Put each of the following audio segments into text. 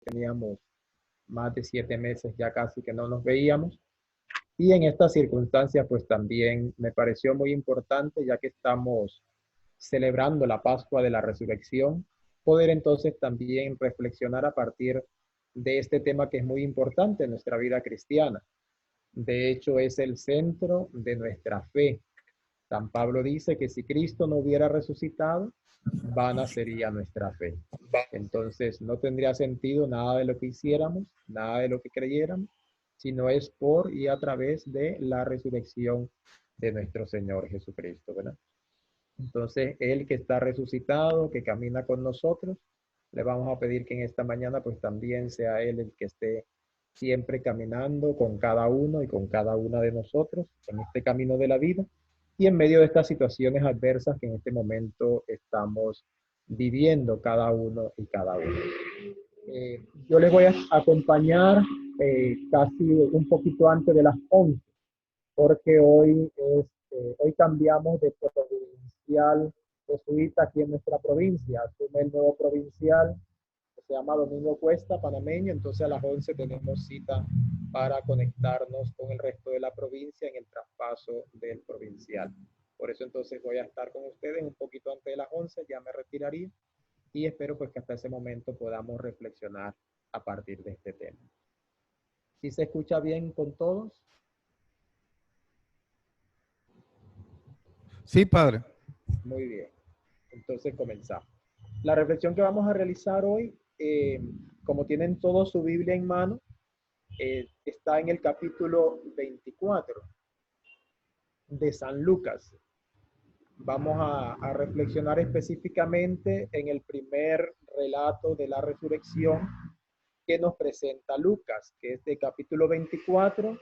teníamos más de 7 meses ya casi que no nos veíamos. Y en estas circunstancias, pues también me pareció muy importante, ya que estamos celebrando la Pascua de la Resurrección, poder entonces también reflexionar a partir de este tema que es muy importante en nuestra vida cristiana. De hecho, es el centro de nuestra fe. San Pablo dice que si Cristo no hubiera resucitado, vana sería nuestra fe. Entonces, no tendría sentido nada de lo que hiciéramos, nada de lo que creyéramos, sino es por y a través de la resurrección de nuestro Señor Jesucristo, ¿verdad? Entonces, Él que está resucitado, que camina con nosotros, le vamos a pedir que en esta mañana pues también sea Él el que esté siempre caminando con cada uno y con cada una de nosotros en este camino de la vida y en medio de estas situaciones adversas que en este momento estamos viviendo cada uno y cada uno. Yo les voy a acompañar casi un poquito antes de las 11, porque hoy cambiamos de provincial jesuita aquí en nuestra provincia. Asume el nuevo provincial que se llama Domingo Cuesta, panameño. Entonces a las 11 tenemos cita para conectarnos con el resto de la provincia en el traspaso del provincial. Por eso entonces voy a estar con ustedes un poquito antes de las 11, ya me retiraría y espero pues que hasta ese momento podamos reflexionar a partir de este tema. ¿Sí se escucha bien con todos? Sí, padre. Muy bien. Entonces comenzamos. La reflexión que vamos a realizar hoy, como tienen todos su Biblia en mano, está en el capítulo 24 de San Lucas. Vamos a reflexionar específicamente en el primer relato de la resurrección que nos presenta Lucas, que es de capítulo 24,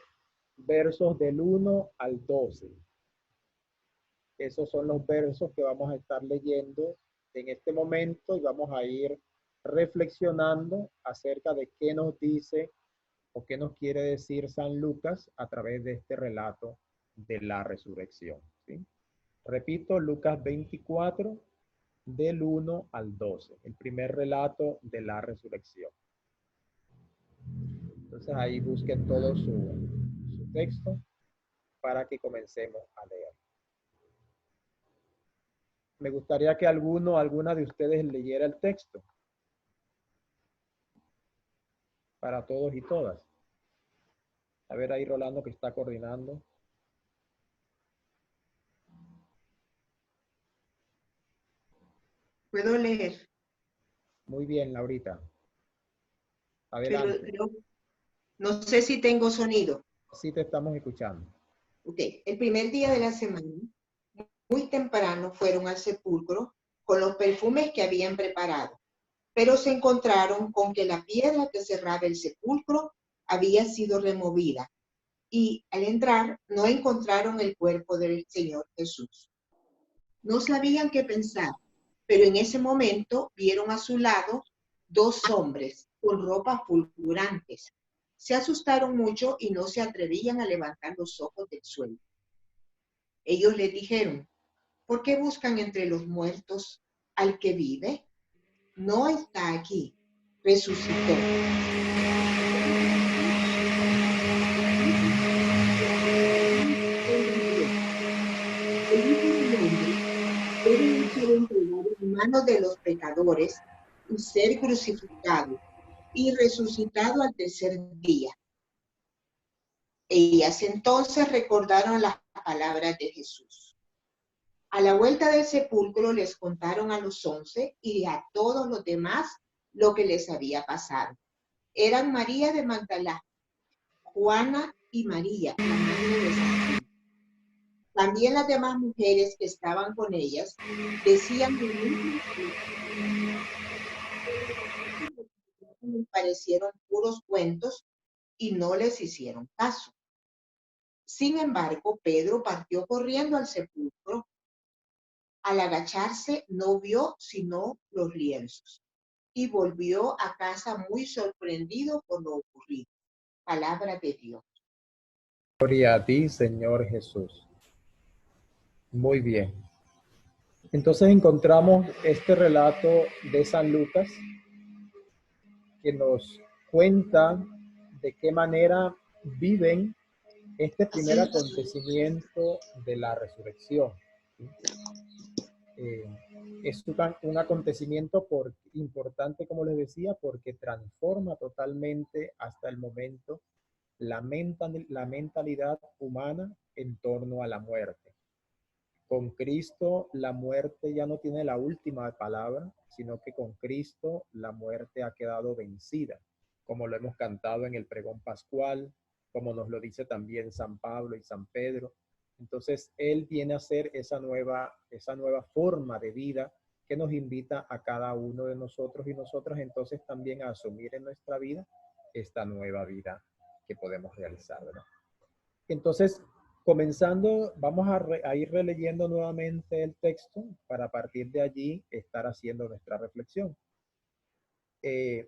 versos del 1 al 12. Esos son los versos que vamos a estar leyendo en este momento y vamos a ir reflexionando acerca de qué nos dice o qué nos quiere decir San Lucas a través de este relato de la resurrección, ¿sí? Repito, Lucas 24, del 1 al 12, el primer relato de la resurrección. Entonces ahí busquen todo su texto para que comencemos a leer. Me gustaría que alguna de ustedes leyera el texto para todos y todas. A ver ahí Rolando que está coordinando. Puedo leer, Muy bien, Laurita. pero Adelante. no sé si tengo sonido. Sí te estamos escuchando. Ok, el primer día de la semana, muy temprano fueron al sepulcro con los perfumes que habían preparado, pero se encontraron con que la piedra que cerraba el sepulcro había sido removida y al entrar no encontraron el cuerpo del Señor Jesús. No sabían qué pensar, pero en ese momento vieron a su lado dos hombres con ropas fulgurantes. Se asustaron mucho y no se atrevían a levantar los ojos del suelo. Ellos les dijeron: ¿por qué buscan entre los muertos al que vive? No está aquí, resucitó. El Hijo del Hombre debe ser entregado en manos de los pecadores y ser crucificado y resucitado al tercer día. Ellas entonces recordaron las palabras de Jesús. A la vuelta del sepulcro les contaron a los 11 y a todos los demás lo que les había pasado. Eran María de Magdala, Juana y María, la madre de Santiago. También las demás mujeres que estaban con ellas decían lo mismo. Les parecieron puros cuentos y no les hicieron caso. Sin embargo, Pedro partió corriendo al sepulcro. Al agacharse no vio sino los lienzos y volvió a casa muy sorprendido por lo ocurrido. Palabra de Dios. Gloria a ti, Señor Jesús. Muy bien. Entonces encontramos este relato de San Lucas que nos cuenta de qué manera viven este primer acontecimiento de la resurrección. Es un acontecimiento importante, como les decía, porque transforma totalmente hasta el momento la mentalidad humana en torno a la muerte. Con Cristo la muerte ya no tiene la última palabra, sino que con Cristo la muerte ha quedado vencida, como lo hemos cantado en el pregón pascual, como nos lo dice también San Pablo y San Pedro. Entonces Él viene a ser esa nueva forma de vida que nos invita a cada uno de nosotros y nosotras entonces también a asumir en nuestra vida esta nueva vida que podemos realizar, ¿verdad? Entonces, comenzando, vamos a ir releyendo nuevamente el texto para a partir de allí estar haciendo nuestra reflexión.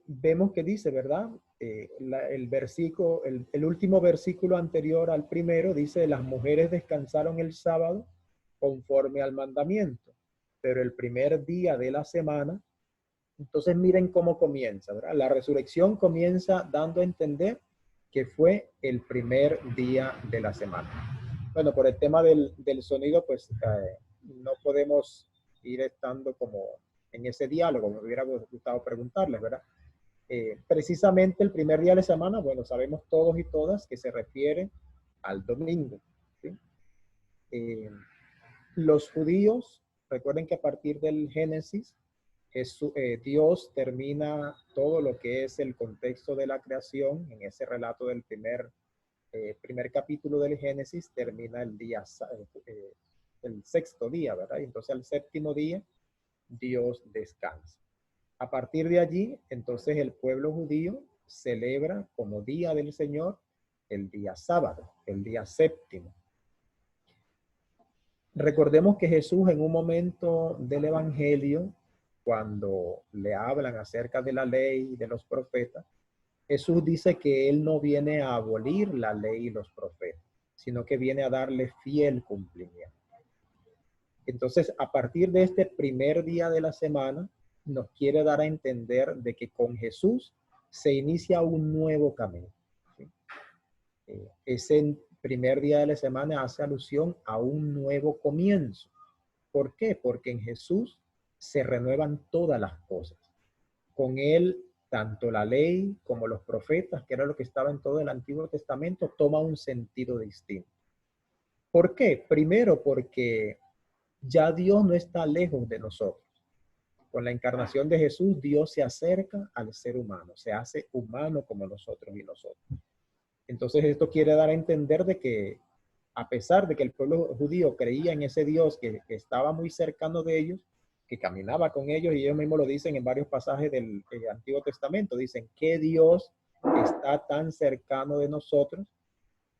Vemos que dice, ¿verdad? El último versículo anterior al primero dice, las mujeres descansaron el sábado conforme al mandamiento, pero el primer día de la semana, entonces miren cómo comienza, ¿verdad? La resurrección comienza dando a entender que fue el primer día de la semana. Bueno, por el tema del sonido, pues no podemos ir estando como en ese diálogo. Me hubiera gustado preguntarles, ¿verdad? Precisamente el primer día de la semana, bueno, sabemos todos y todas que se refiere al domingo, ¿sí? Los judíos, recuerden que a partir del Génesis, Dios termina todo lo que es el contexto de la creación. En ese relato del primer capítulo del Génesis termina el sexto día, ¿verdad? Y entonces al séptimo día Dios descansa. A partir de allí, entonces el pueblo judío celebra como día del Señor el día sábado, el día séptimo. Recordemos que Jesús en un momento del Evangelio, cuando le hablan acerca de la ley y de los profetas, Jesús dice que Él no viene a abolir la ley y los profetas, sino que viene a darle fiel cumplimiento. Entonces, a partir de este primer día de la semana, nos quiere dar a entender de que con Jesús se inicia un nuevo camino, ¿sí? Ese primer día de la semana hace alusión a un nuevo comienzo. ¿Por qué? Porque en Jesús se renuevan todas las cosas. Con Él, tanto la ley como los profetas, que era lo que estaba en todo el Antiguo Testamento, toma un sentido distinto. ¿Por qué? Primero, porque ya Dios no está lejos de nosotros. Con la encarnación de Jesús, Dios se acerca al ser humano, se hace humano como nosotros y nosotros. Entonces esto quiere dar a entender de que a pesar de que el pueblo judío creía en ese Dios que estaba muy cercano de ellos, que caminaba con ellos, y ellos mismos lo dicen en varios pasajes del Antiguo Testamento, dicen que Dios está tan cercano de nosotros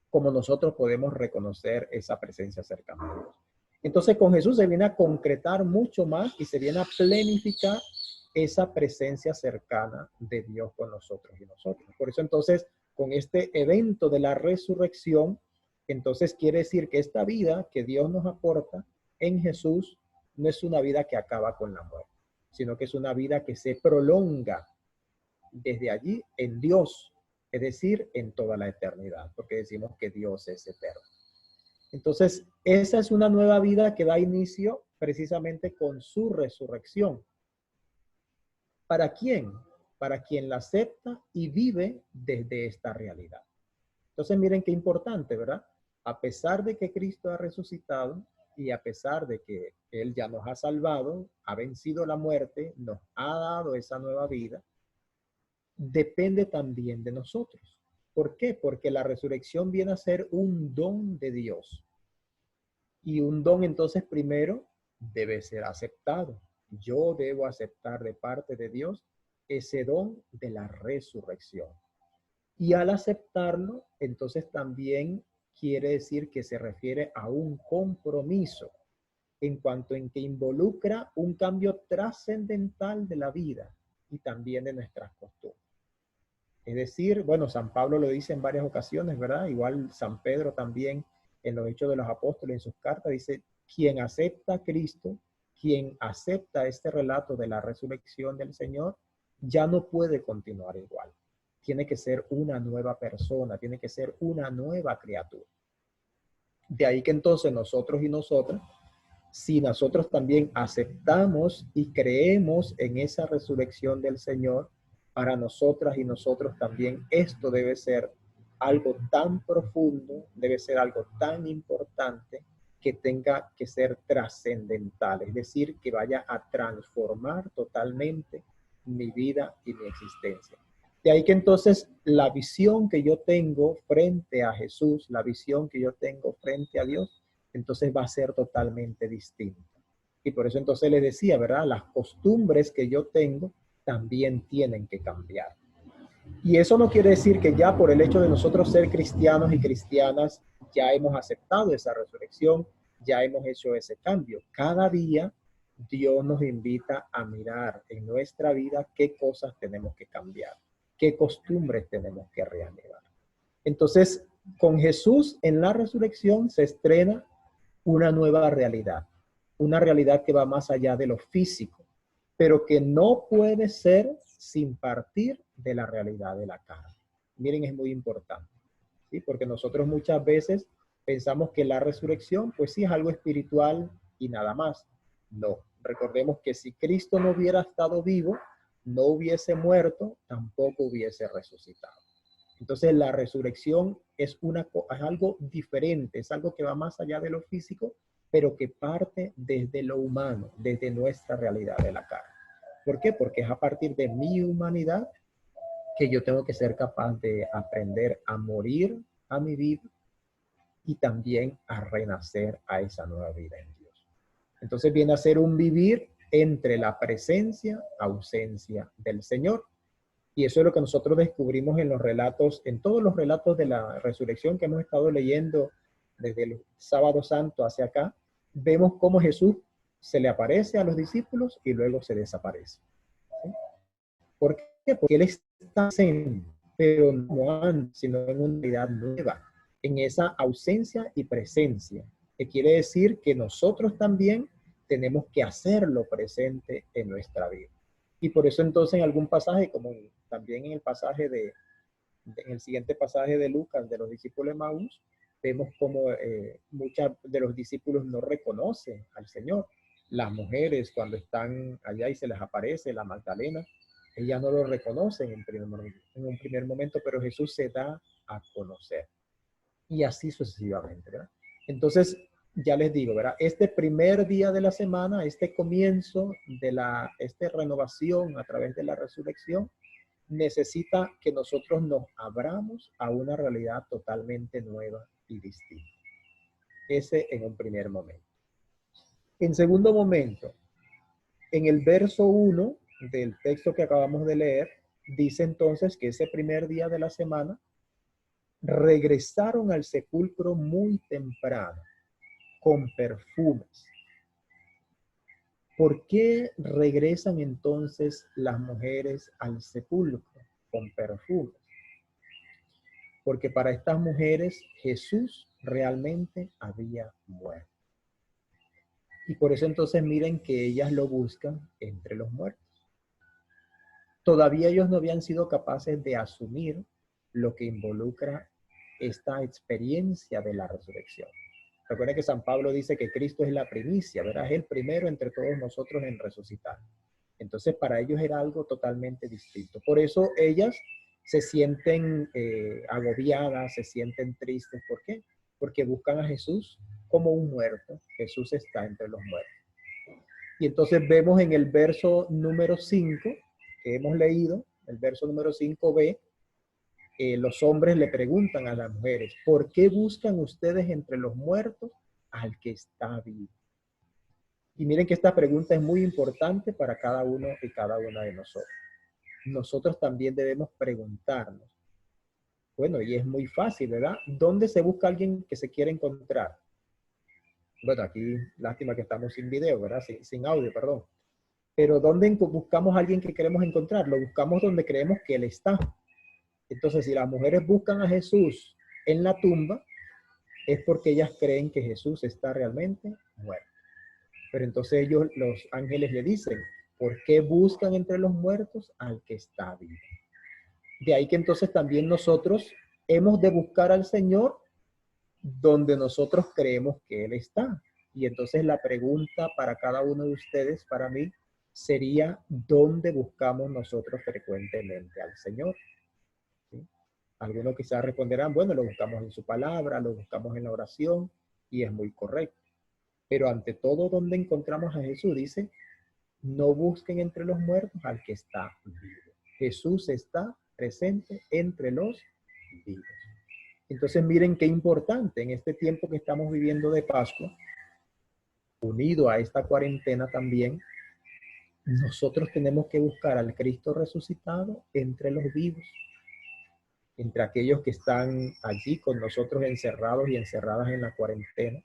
como nosotros podemos reconocer esa presencia cercana de Dios. Entonces con Jesús se viene a concretar mucho más y se viene a planificar esa presencia cercana de Dios con nosotros y nosotros. Por eso entonces con este evento de la resurrección, entonces quiere decir que esta vida que Dios nos aporta en Jesús no es una vida que acaba con la muerte, sino que es una vida que se prolonga desde allí en Dios, es decir, en toda la eternidad, porque decimos que Dios es eterno. Entonces, esa es una nueva vida que da inicio precisamente con su resurrección. ¿Para quién? Para quien la acepta y vive desde esta realidad. Entonces, miren qué importante, ¿verdad? A pesar de que Cristo ha resucitado y a pesar de que Él ya nos ha salvado, ha vencido la muerte, nos ha dado esa nueva vida, depende también de nosotros. ¿Por qué? Porque la resurrección viene a ser un don de Dios. Y un don entonces primero debe ser aceptado. Yo debo aceptar de parte de Dios ese don de la resurrección. Y al aceptarlo, entonces también quiere decir que se refiere a un compromiso en cuanto en que involucra un cambio trascendental de la vida y también de nuestras costumbres. Es decir, bueno, San Pablo lo dice en varias ocasiones, ¿verdad? Igual San Pedro también en los Hechos de los Apóstoles, en sus cartas, dice, quien acepta a Cristo, quien acepta este relato de la resurrección del Señor, ya no puede continuar igual. Tiene que ser una nueva persona, tiene que ser una nueva criatura. De ahí que entonces nosotros y nosotras, si nosotros también aceptamos y creemos en esa resurrección del Señor, para nosotras y nosotros también esto debe ser algo tan profundo, debe ser algo tan importante que tenga que ser trascendental, es decir, que vaya a transformar totalmente mi vida y mi existencia. De ahí que entonces la visión que yo tengo frente a Jesús, la visión que yo tengo frente a Dios, entonces va a ser totalmente distinta. Y por eso entonces les decía, ¿verdad? Las costumbres que yo tengo también tienen que cambiar. Y eso no quiere decir que ya por el hecho de nosotros ser cristianos y cristianas, ya hemos aceptado esa resurrección, ya hemos hecho ese cambio. Cada día Dios nos invita a mirar en nuestra vida qué cosas tenemos que cambiar, qué costumbres tenemos que reanimar. Entonces, con Jesús en la resurrección se estrena una nueva realidad, una realidad que va más allá de lo físico, pero que no puede ser sin partir de la realidad de la carne. Miren, es muy importante, ¿sí? Porque nosotros muchas veces pensamos que la resurrección, pues sí, es algo espiritual y nada más. No, recordemos que si Cristo no hubiera estado vivo, no hubiese muerto, tampoco hubiese resucitado. Entonces la resurrección es algo diferente, es algo que va más allá de lo físico, pero que parte desde lo humano, desde nuestra realidad de la carne. ¿Por qué? Porque es a partir de mi humanidad que yo tengo que ser capaz de aprender a morir a mi vida y también a renacer a esa nueva vida en Dios. Entonces viene a ser un vivir entre la presencia, ausencia del Señor. Y eso es lo que nosotros descubrimos en los relatos, en todos los relatos de la resurrección que hemos estado leyendo desde el sábado santo hacia acá. Vemos cómo Jesús se le aparece a los discípulos y luego se desaparece. ¿Sí? ¿Por qué? Porque Él está presente, pero no antes, sino en una unidad nueva, en esa ausencia y presencia, que quiere decir que nosotros también tenemos que hacerlo presente en nuestra vida. Y por eso entonces en algún pasaje, como también en el pasaje en el siguiente pasaje de Lucas, de los discípulos de Maús, vemos como muchos de los discípulos no reconocen al Señor. Las mujeres cuando están allá y se les aparece la Magdalena, ellas no lo reconocen en un primer momento, pero Jesús se da a conocer. Y así sucesivamente, ¿verdad? Entonces, ya les digo, ¿verdad? Este primer día de la semana, este comienzo de esta renovación a través de la resurrección, necesita que nosotros nos abramos a una realidad totalmente nueva y distinta. Ese en un primer momento. En segundo momento, en el verso 1 del texto que acabamos de leer, dice entonces que ese primer día de la semana regresaron al sepulcro muy temprano con perfumes. ¿Por qué regresan entonces las mujeres al sepulcro con perfumes? Porque para estas mujeres Jesús realmente había muerto. Y por eso entonces miren que ellas lo buscan entre los muertos. Todavía ellos no habían sido capaces de asumir lo que involucra esta experiencia de la resurrección. Recuerden que San Pablo dice que Cristo es la primicia, ¿verdad? Es el primero entre todos nosotros en resucitar. Entonces para ellos era algo totalmente distinto. Por eso ellas se sienten agobiadas, se sienten tristes. ¿Por qué? Porque buscan a Jesús como un muerto. Jesús está entre los muertos. Y entonces vemos en el verso número 5 que hemos leído, el verso número 5b, los hombres le preguntan a las mujeres, ¿por qué buscan ustedes entre los muertos al que está vivo? Y miren que esta pregunta es muy importante para cada uno y cada una de nosotros. Nosotros también debemos preguntarnos, bueno, y es muy fácil, ¿verdad? ¿Dónde se busca alguien que se quiere encontrar? Bueno, aquí lástima que estamos sin video, ¿verdad? Sin audio, perdón. Pero ¿dónde buscamos a alguien que queremos encontrar? Lo buscamos donde creemos que Él está. Entonces, si las mujeres buscan a Jesús en la tumba, es porque ellas creen que Jesús está realmente muerto. Pero entonces los ángeles le dicen, ¿Por qué buscan entre los muertos al que está vivo? De ahí que entonces también nosotros hemos de buscar al Señor donde nosotros creemos que Él está. Y entonces la pregunta para cada uno de ustedes, para mí, sería, ¿dónde buscamos nosotros frecuentemente al Señor? ¿Sí? Algunos quizás responderán, bueno, lo buscamos en su palabra, lo buscamos en la oración, y es muy correcto. Pero ante todo, ¿dónde encontramos a Jesús? Dice, no busquen entre los muertos al que está vivo. Jesús está presente entre los vivos. Entonces miren qué importante en este tiempo que estamos viviendo de Pascua, unido a esta cuarentena también, nosotros tenemos que buscar al Cristo resucitado entre los vivos, entre aquellos que están allí con nosotros encerrados y encerradas en la cuarentena,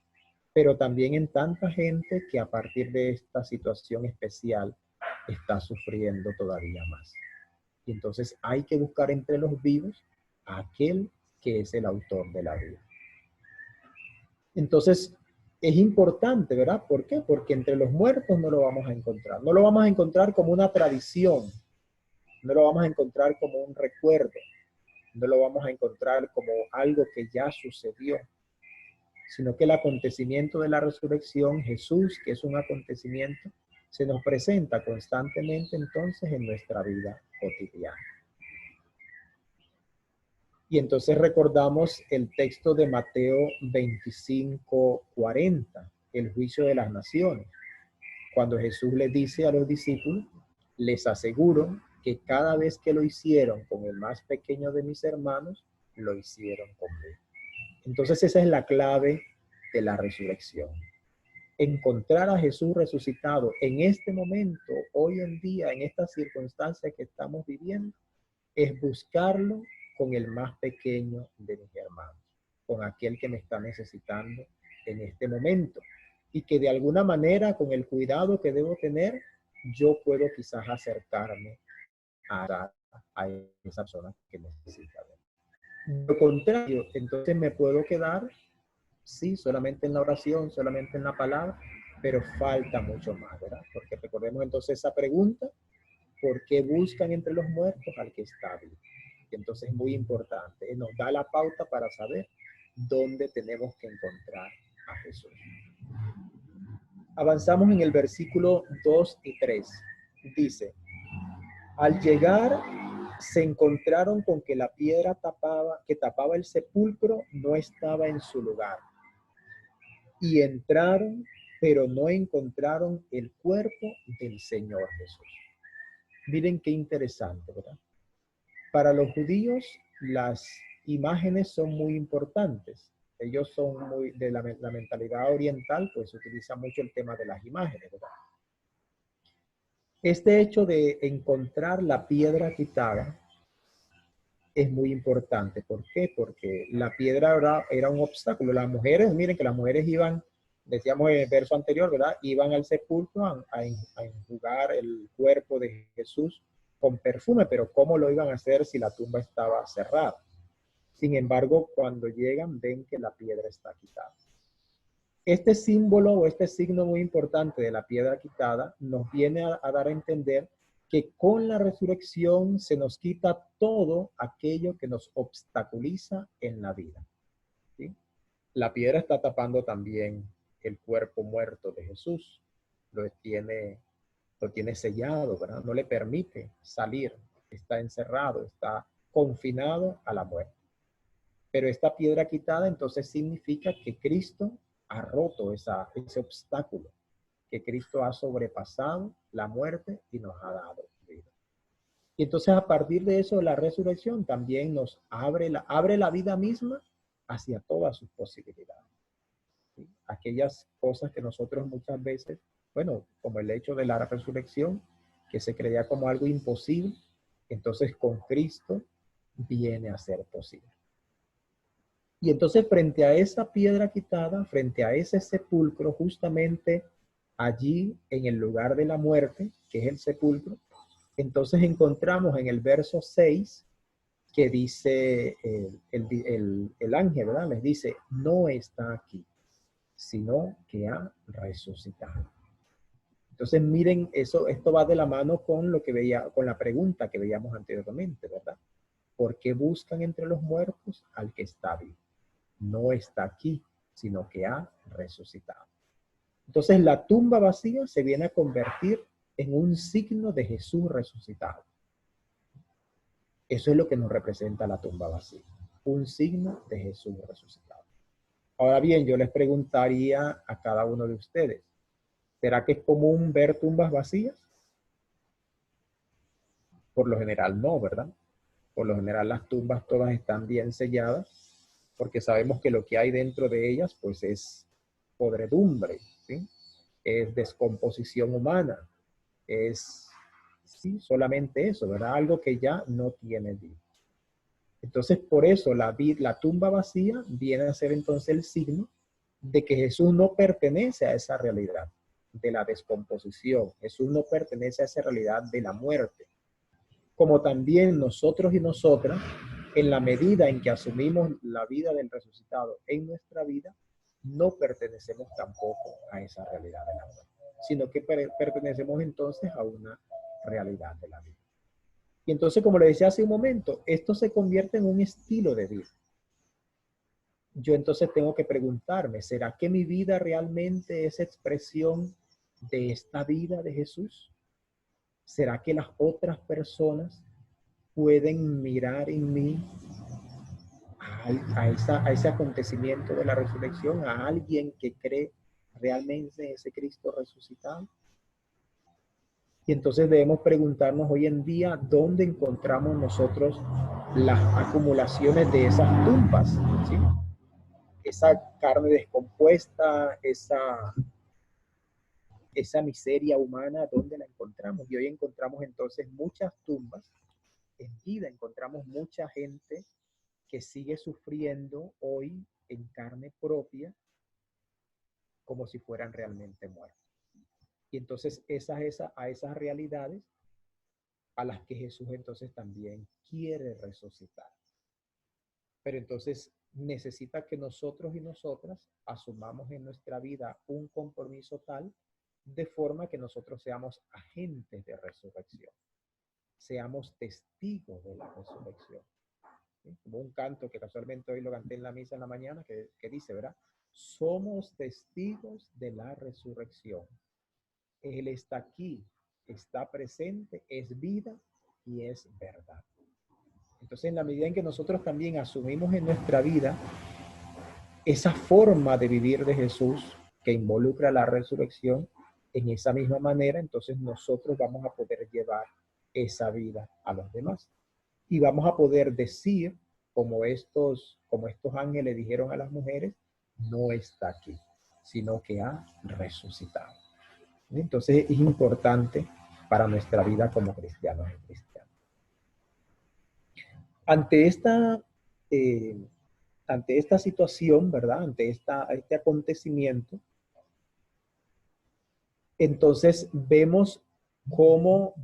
pero también en tanta gente que a partir de esta situación especial está sufriendo todavía más. Y entonces hay que buscar entre los vivos a aquel que es el autor de la vida. Entonces, es importante, ¿verdad? ¿Por qué? Porque entre los muertos no lo vamos a encontrar. No lo vamos a encontrar como una tradición, no lo vamos a encontrar como un recuerdo, no lo vamos a encontrar como algo que ya sucedió, sino que el acontecimiento de la resurrección, Jesús, que es un acontecimiento, se nos presenta constantemente entonces en nuestra vida cotidiana. Y entonces recordamos el texto de Mateo 25:40, el juicio de las naciones. Cuando Jesús le dice a los discípulos, les aseguro que cada vez que lo hicieron con el más pequeño de mis hermanos, lo hicieron conmigo. Entonces esa es la clave de la resurrección. Encontrar a Jesús resucitado en este momento, hoy en día, en estas circunstancias que estamos viviendo, es buscarlo con el más pequeño de mis hermanos, con aquel que me está necesitando en este momento. Y que de alguna manera, con el cuidado que debo tener, yo puedo quizás acercarme a esa persona que necesita. De lo contrario, entonces me puedo quedar, sí, solamente en la oración, solamente en la palabra, pero falta mucho más, ¿verdad? Porque recordemos entonces esa pregunta, ¿por qué buscan entre los muertos al que está vivo? Y entonces es muy importante, nos da la pauta para saber dónde tenemos que encontrar a Jesús. Avanzamos en el versículo 2 y 3. Dice, al llegar se encontraron con que la piedra que tapaba el sepulcro no estaba en su lugar. Y entraron, pero no encontraron el cuerpo del Señor Jesús. Miren qué interesante, ¿verdad? Para los judíos, las imágenes son muy importantes. Ellos son muy de la mentalidad oriental, pues utiliza mucho el tema de las imágenes, ¿verdad? Este hecho de encontrar la piedra quitada es muy importante. ¿Por qué? Porque la piedra era un obstáculo. Las mujeres, miren que las mujeres iban, decíamos en el verso anterior, ¿verdad? Iban al sepulcro a enjugar el cuerpo de Jesús con perfume, pero ¿cómo lo iban a hacer si la tumba estaba cerrada? Sin embargo, cuando llegan, ven que la piedra está quitada. Este símbolo o este signo muy importante de la piedra quitada nos viene a dar a entender que con la resurrección se nos quita todo aquello que nos obstaculiza en la vida, ¿sí? La piedra está tapando también el cuerpo muerto de Jesús. Lo tiene sellado, ¿verdad? No le permite salir. Está encerrado, está confinado a la muerte. Pero esta piedra quitada entonces significa que Cristo ha roto ese obstáculo, que Cristo ha sobrepasado la muerte y nos ha dado vida. Y entonces a partir de eso la resurrección también nos abre la vida misma hacia todas sus posibilidades. ¿Sí? Aquellas cosas que nosotros muchas veces, bueno, como el hecho de la resurrección, que se creía como algo imposible, entonces con Cristo viene a ser posible. Y entonces frente a esa piedra quitada, frente a ese sepulcro, justamente allí en el lugar de la muerte, que es el sepulcro, entonces encontramos en el verso 6 que dice el ángel, ¿verdad? Les dice, no está aquí, sino que ha resucitado. Entonces, miren, esto va de la mano con con la pregunta que veíamos anteriormente, ¿verdad? ¿Por qué buscan entre los muertos al que está vivo? No está aquí, sino que ha resucitado. Entonces, la tumba vacía se viene a convertir en un signo de Jesús resucitado. Eso es lo que nos representa la tumba vacía, un signo de Jesús resucitado. Ahora bien, yo les preguntaría a cada uno de ustedes, ¿será que es común ver tumbas vacías? Por lo general no, ¿verdad? Por lo general las tumbas todas están bien selladas, porque sabemos que lo que hay dentro de ellas pues es podredumbre, ¿sí? Es descomposición humana, es sí, solamente eso, ¿verdad? Algo que ya no tiene vida. Entonces, por eso la tumba vacía viene a ser entonces el signo de que Jesús no pertenece a esa realidad de la descomposición. Jesús no pertenece a esa realidad de la muerte. Como también nosotros y nosotras, en la medida en que asumimos la vida del resucitado en nuestra vida, no pertenecemos tampoco a esa realidad de la muerte, sino que pertenecemos entonces a una realidad de la vida. Y entonces, como le decía hace un momento, esto se convierte en un estilo de vida. Yo entonces tengo que preguntarme, ¿será que mi vida realmente es expresión de esta vida de Jesús? ¿Será que las otras personas pueden mirar en mí a ese acontecimiento de la resurrección, a alguien que cree realmente en ese Cristo resucitado? Y entonces debemos preguntarnos hoy en día dónde encontramos nosotros las acumulaciones de esas tumbas, ¿sí? Esa carne descompuesta, esa miseria humana, ¿dónde la encontramos? Y hoy encontramos entonces muchas tumbas en vida, encontramos mucha gente que sigue sufriendo hoy en carne propia como si fueran realmente muertos. Y entonces a esas realidades a las que Jesús entonces también quiere resucitar. Pero entonces necesita que nosotros y nosotras asumamos en nuestra vida un compromiso tal de forma que nosotros seamos agentes de resurrección, seamos testigos de la resurrección. ¿Sí? Como un canto que casualmente hoy lo canté en la misa en la mañana que dice, ¿verdad? Somos testigos de la resurrección. Él está aquí, está presente, es vida y es verdad. Entonces, en la medida en que nosotros también asumimos en nuestra vida esa forma de vivir de Jesús que involucra la resurrección, en esa misma manera, entonces nosotros vamos a poder llevar esa vida a los demás. Y vamos a poder decir, como estos ángeles dijeron a las mujeres, no está aquí, sino que ha resucitado. Entonces es importante para nuestra vida como cristianos y cristianas. Ante esta situación, ¿verdad? Ante este acontecimiento, entonces vemos cómo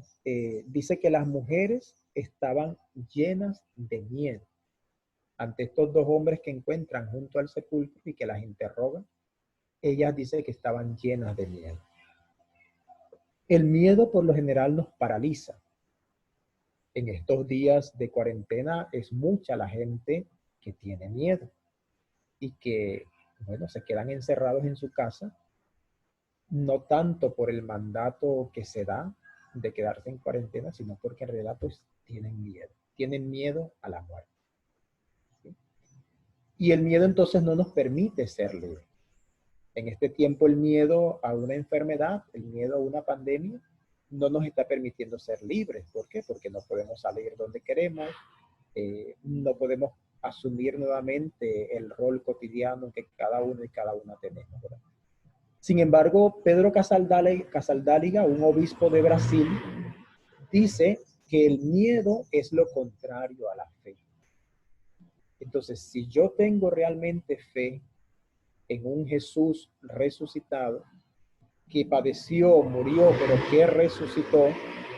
dice que las mujeres estaban llenas de miedo. Ante estos dos hombres que encuentran junto al sepulcro y que las interrogan, ellas dicen que estaban llenas de miedo. El miedo por lo general nos paraliza. En estos días de cuarentena es mucha la gente que tiene miedo y que, bueno, se quedan encerrados en su casa, no tanto por el mandato que se da de quedarse en cuarentena, sino porque en realidad pues tienen miedo a la muerte. ¿Sí? Y el miedo entonces no nos permite ser libres. En este tiempo el miedo a una enfermedad, el miedo a una pandemia, no nos está permitiendo ser libres. ¿Por qué? Porque no podemos salir donde queremos, no podemos asumir nuevamente el rol cotidiano que cada uno y cada una tenemos, ¿verdad? Sin embargo, Pedro Casaldáliga, un obispo de Brasil, dice que el miedo es lo contrario a la fe. Entonces, si yo tengo realmente fe en un Jesús resucitado, que padeció, murió, pero que resucitó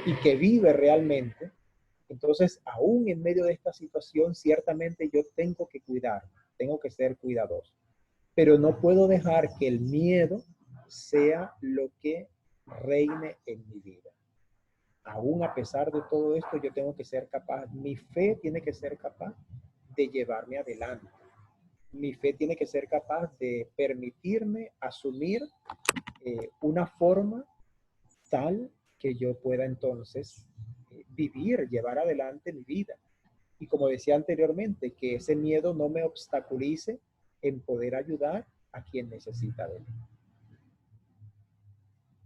y que vive realmente, entonces aún en medio de esta situación, ciertamente yo tengo que cuidarme, tengo que ser cuidadoso, pero no puedo dejar que el miedo sea lo que reine en mi vida. Aún a pesar de todo esto, yo tengo que ser capaz, mi fe tiene que ser capaz de llevarme adelante. Mi fe tiene que ser capaz de permitirme asumir una forma tal que yo pueda entonces vivir, llevar adelante mi vida. Y como decía anteriormente, que ese miedo no me obstaculice en poder ayudar a quien necesita de mí.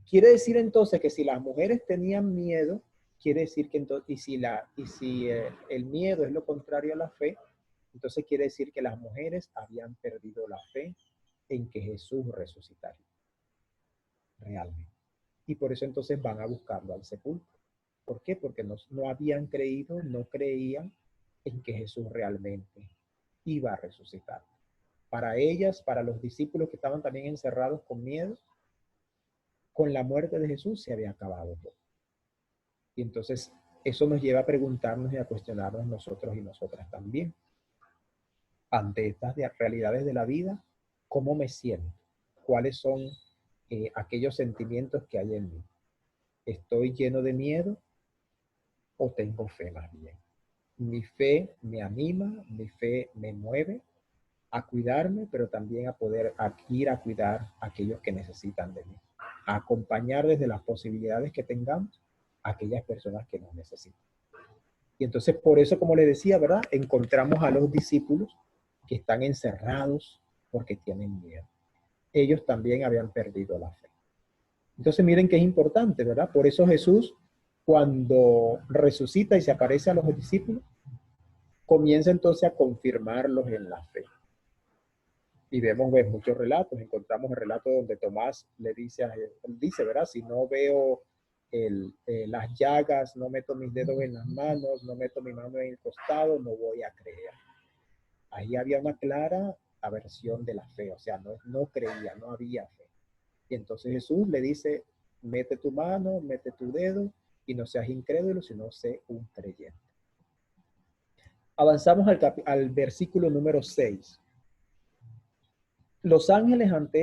Quiere decir entonces que si las mujeres tenían miedo, quiere decir que entonces, y si el miedo es lo contrario a la fe, entonces quiere decir que las mujeres habían perdido la fe en que Jesús resucitaría realmente. Y por eso entonces van a buscarlo al sepulcro. ¿Por qué? Porque no habían creído, no creían en que Jesús realmente iba a resucitar. Para ellas, para los discípulos que estaban también encerrados con miedo, con la muerte de Jesús se había acabado todo. Y entonces eso nos lleva a preguntarnos y a cuestionarnos nosotros y nosotras también. Ante estas realidades de la vida, ¿cómo me siento? ¿Cuáles son aquellos sentimientos que hay en mí? ¿Estoy lleno de miedo o tengo fe más bien? Mi fe me anima, mi fe me mueve a cuidarme, pero también a poder ir a cuidar a aquellos que necesitan de mí, a acompañar desde las posibilidades que tengamos a aquellas personas que nos necesitan. Y entonces por eso, como le decía, ¿verdad? Encontramos a los discípulos que están encerrados porque tienen miedo. Ellos también habían perdido la fe. Entonces miren que es importante, ¿verdad? Por eso Jesús, cuando resucita y se aparece a los discípulos, comienza entonces a confirmarlos en la fe. Y vemos muchos relatos. Encontramos el relato donde Tomás le dice, dice, ¿verdad? Si no veo las llagas, no meto mis dedos en las manos, no meto mi mano en el costado, no voy a creer. Ahí había una clara aversión de la fe, o sea, no creía, no había fe. Y entonces Jesús le dice, mete tu mano, mete tu dedo, y no seas incrédulo, sino sé un creyente. Avanzamos al versículo número 6. Los ángeles ante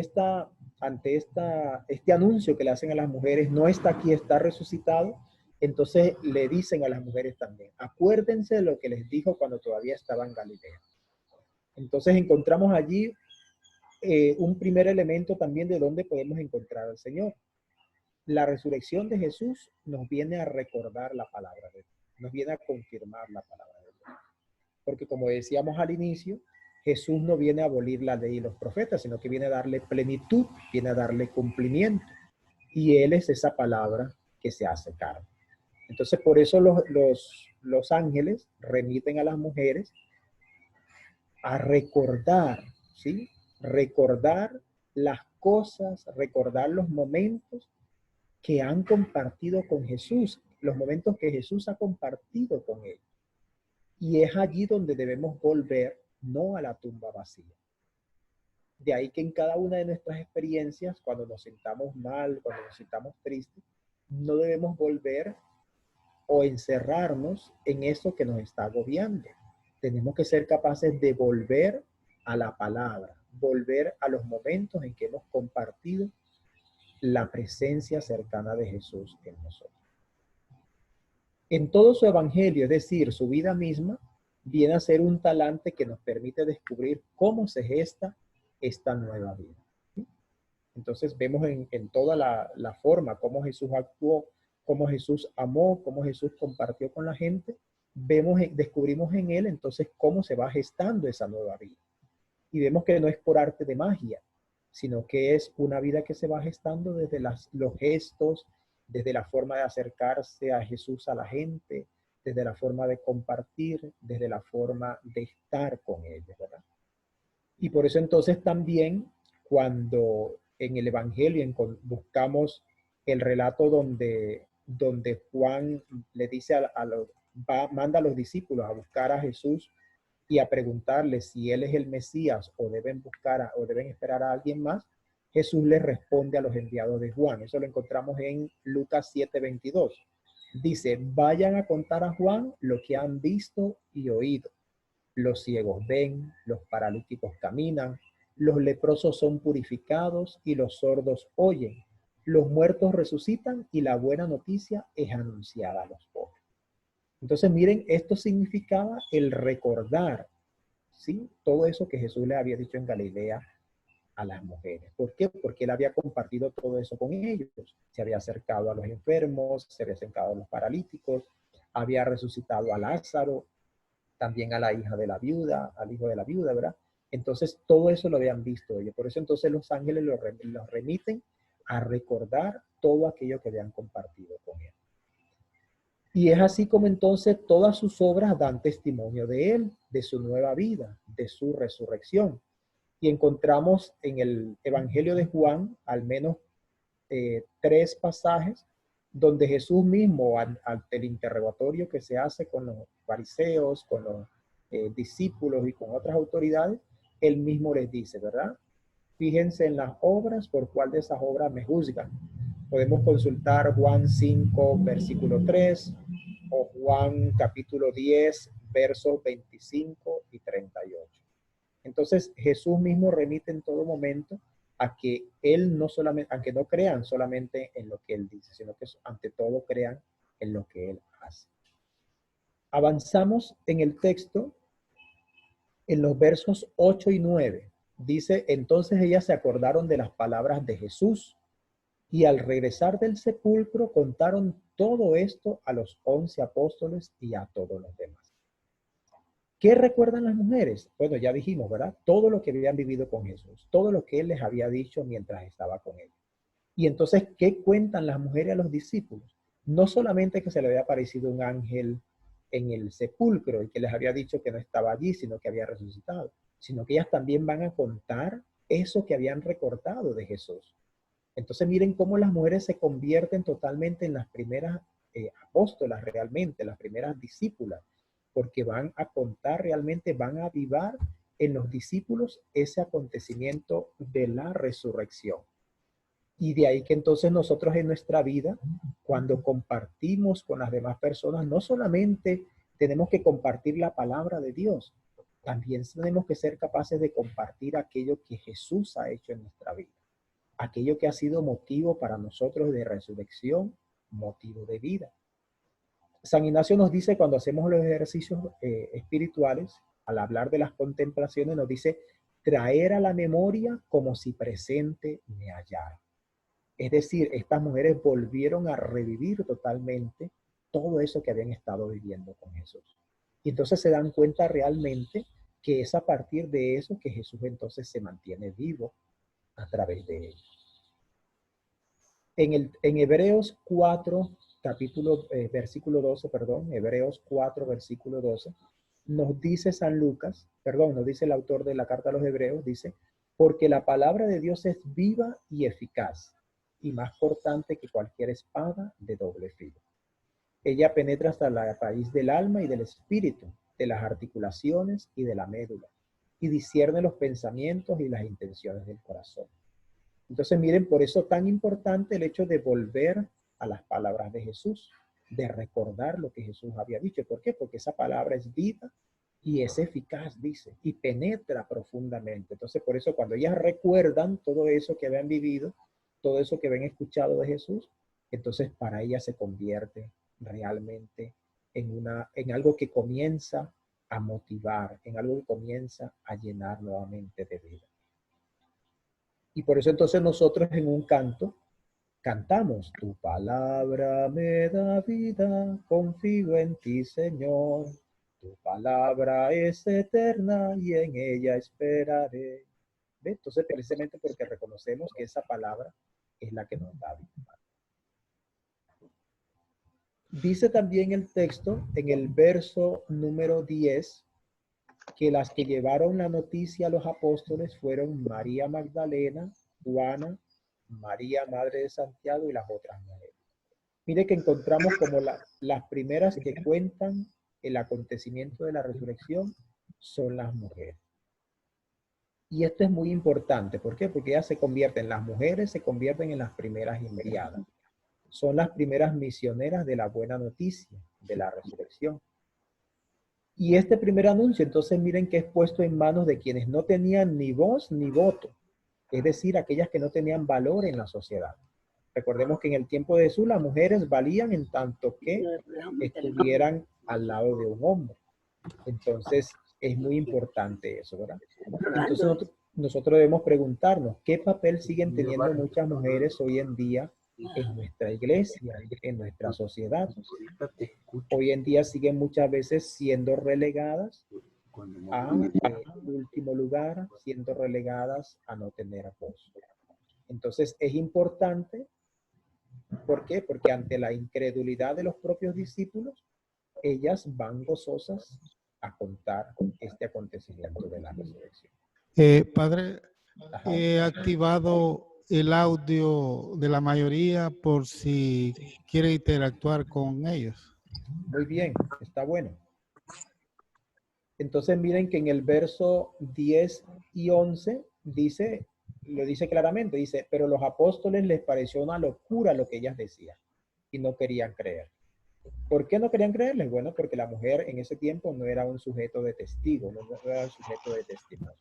este anuncio que le hacen a las mujeres, no está aquí, está resucitado, entonces le dicen a las mujeres también, acuérdense de lo que les dijo cuando todavía estaba en Galilea. Entonces encontramos allí un primer elemento también de dónde podemos encontrar al Señor. La resurrección de Jesús nos viene a recordar la palabra de Dios, nos viene a confirmar la palabra de Dios. Porque como decíamos al inicio, Jesús no viene a abolir la ley y los profetas, sino que viene a darle plenitud, viene a darle cumplimiento. Y Él es esa palabra que se hace carne. Entonces, por eso los ángeles remiten a las mujeres a recordar, ¿sí? Recordar las cosas, recordar los momentos que han compartido con Jesús, los momentos que Jesús ha compartido con ellos. Y es allí donde debemos volver, no a la tumba vacía. De ahí que en cada una de nuestras experiencias, cuando nos sintamos mal, cuando nos sintamos tristes, no debemos volver o encerrarnos en eso que nos está agobiando. Tenemos que ser capaces de volver a la palabra, volver a los momentos en que hemos compartido la presencia cercana de Jesús en nosotros. En todo su evangelio, es decir, su vida misma, viene a ser un talante que nos permite descubrir cómo se gesta esta nueva vida. Entonces vemos en toda la forma cómo Jesús actuó, cómo Jesús amó, cómo Jesús compartió con la gente. Descubrimos en él entonces cómo se va gestando esa nueva vida. Y vemos que no es por arte de magia, sino que es una vida que se va gestando desde los gestos, desde la forma de acercarse a Jesús a la gente, desde la forma de compartir, desde la forma de estar con ellos, ¿verdad? Y por eso entonces también cuando en el Evangelio buscamos el relato donde Juan le dice manda a los discípulos a buscar a Jesús y a preguntarle si él es el Mesías o deben esperar a alguien más, Jesús les responde a los enviados de Juan. Eso lo encontramos en Lucas 7:22. Dice, vayan a contar a Juan lo que han visto y oído. Los ciegos ven, los paralíticos caminan, los leprosos son purificados y los sordos oyen. los muertos resucitan y la buena noticia es anunciada a los pobres. Entonces miren, esto significaba el recordar, ¿sí?, todo eso que Jesús le había dicho en Galilea a las mujeres. ¿Por qué? Porque él había compartido todo eso con ellos. Se había acercado a los enfermos, se había acercado a los paralíticos, había resucitado a Lázaro, también a la hija de la viuda, al hijo de la viuda, ¿verdad? Entonces todo eso lo habían visto ellos. Por eso entonces los ángeles los remiten a recordar todo aquello que habían compartido con él. Y es así como entonces todas sus obras dan testimonio de él, de su nueva vida, de su resurrección. Y encontramos en el Evangelio de Juan al menos 3 pasajes donde Jesús mismo, ante el interrogatorio que se hace con los fariseos, con los discípulos y con otras autoridades, él mismo les dice, ¿verdad? Fíjense en las obras, por cuál de esas obras me juzgan. Podemos consultar Juan 5, versículo 3, o Juan capítulo 10, versos 25 y 38. Entonces Jesús mismo remite en todo momento a que él no solamente, aunque no crean solamente en lo que él dice, sino que ante todo crean en lo que él hace. Avanzamos en el texto en los versos 8 y 9. Dice, entonces ellas se acordaron de las palabras de Jesús y al regresar del sepulcro contaron todo esto a los 11 apóstoles y a todos los demás. ¿Qué recuerdan las mujeres? Bueno, ya dijimos, ¿verdad? Todo lo que habían vivido con Jesús, todo lo que él les había dicho mientras estaba con ellos. Y entonces, ¿qué cuentan las mujeres a los discípulos? No solamente que se le había aparecido un ángel en el sepulcro y que les había dicho que no estaba allí, sino que había resucitado, sino que ellas también van a contar eso que habían recordado de Jesús. Entonces miren cómo las mujeres se convierten totalmente en las primeras apóstolas realmente, las primeras discípulas, porque van a contar realmente, van a avivar en los discípulos ese acontecimiento de la resurrección. Y de ahí que entonces nosotros en nuestra vida, cuando compartimos con las demás personas, no solamente tenemos que compartir la palabra de Dios, también tenemos que ser capaces de compartir aquello que Jesús ha hecho en nuestra vida, aquello que ha sido motivo para nosotros de resurrección, motivo de vida. San Ignacio nos dice, cuando hacemos los ejercicios espirituales, al hablar de las contemplaciones, nos dice, traer a la memoria como si presente me hallara. Es decir, estas mujeres volvieron a revivir totalmente todo eso que habían estado viviendo con Jesús. Y entonces se dan cuenta realmente que es a partir de eso que Jesús entonces se mantiene vivo a través de ellos. En Hebreos 4, versículo 12, Hebreos 4, versículo 12, nos dice San Lucas, nos dice el autor de la carta a los Hebreos, dice, porque la palabra de Dios es viva y eficaz, y más cortante que cualquier espada de doble filo. Ella penetra hasta la raíz del alma y del espíritu, de las articulaciones y de la médula, y discierne los pensamientos y las intenciones del corazón. Entonces miren, por eso tan importante el hecho de volver a las palabras de Jesús, de recordar lo que Jesús había dicho. ¿Por qué? Porque esa palabra es viva y es eficaz, dice, y penetra profundamente. Entonces por eso cuando ellas recuerdan todo eso que habían vivido, todo eso que habían escuchado de Jesús, entonces para ellas se convierte realmente en algo que comienza a motivar, en algo que comienza a llenar nuevamente de vida. Y por eso entonces nosotros en un canto cantamos, tu palabra me da vida, confío en ti, Señor. Tu palabra es eterna y en ella esperaré. ¿Ve? Entonces precisamente porque reconocemos que esa palabra es la que nos da vida. Dice también el texto en el verso número 10, que las que llevaron la noticia a los apóstoles fueron María Magdalena, Juana, María, madre de Santiago, y las otras mujeres. Mire que encontramos como las primeras que cuentan el acontecimiento de la resurrección son las mujeres. Y esto es muy importante. ¿Por qué? Porque ellas las mujeres se convierten en las primeras enviadas. Son las primeras misioneras de la buena noticia, de la resurrección. Y este primer anuncio, entonces miren que es puesto en manos de quienes no tenían ni voz ni voto, es decir, aquellas que no tenían valor en la sociedad. Recordemos que en el tiempo de Jesús las mujeres valían en tanto que estuvieran al lado de un hombre. Entonces, es muy importante eso, ¿verdad? Entonces, nosotros debemos preguntarnos, ¿qué papel siguen teniendo muchas mujeres hoy en día en nuestra iglesia, en nuestra sociedad? Hoy en día siguen muchas veces siendo relegadas a último lugar, siendo relegadas a no tener voz. Entonces, es importante. ¿Por qué? Porque ante la incredulidad de los propios discípulos, ellas van gozosas a contar este acontecimiento de la resurrección. Padre, he activado el audio de la mayoría por si quiere interactuar con ellos. Muy bien, está bueno. Entonces miren que en el verso 10 y 11 dice, lo dice claramente, dice, pero los apóstoles les pareció una locura lo que ellas decían y no querían creer. ¿Por qué no querían creerles? Bueno, porque la mujer en ese tiempo no era un sujeto de testigo, no era un sujeto de testimonio.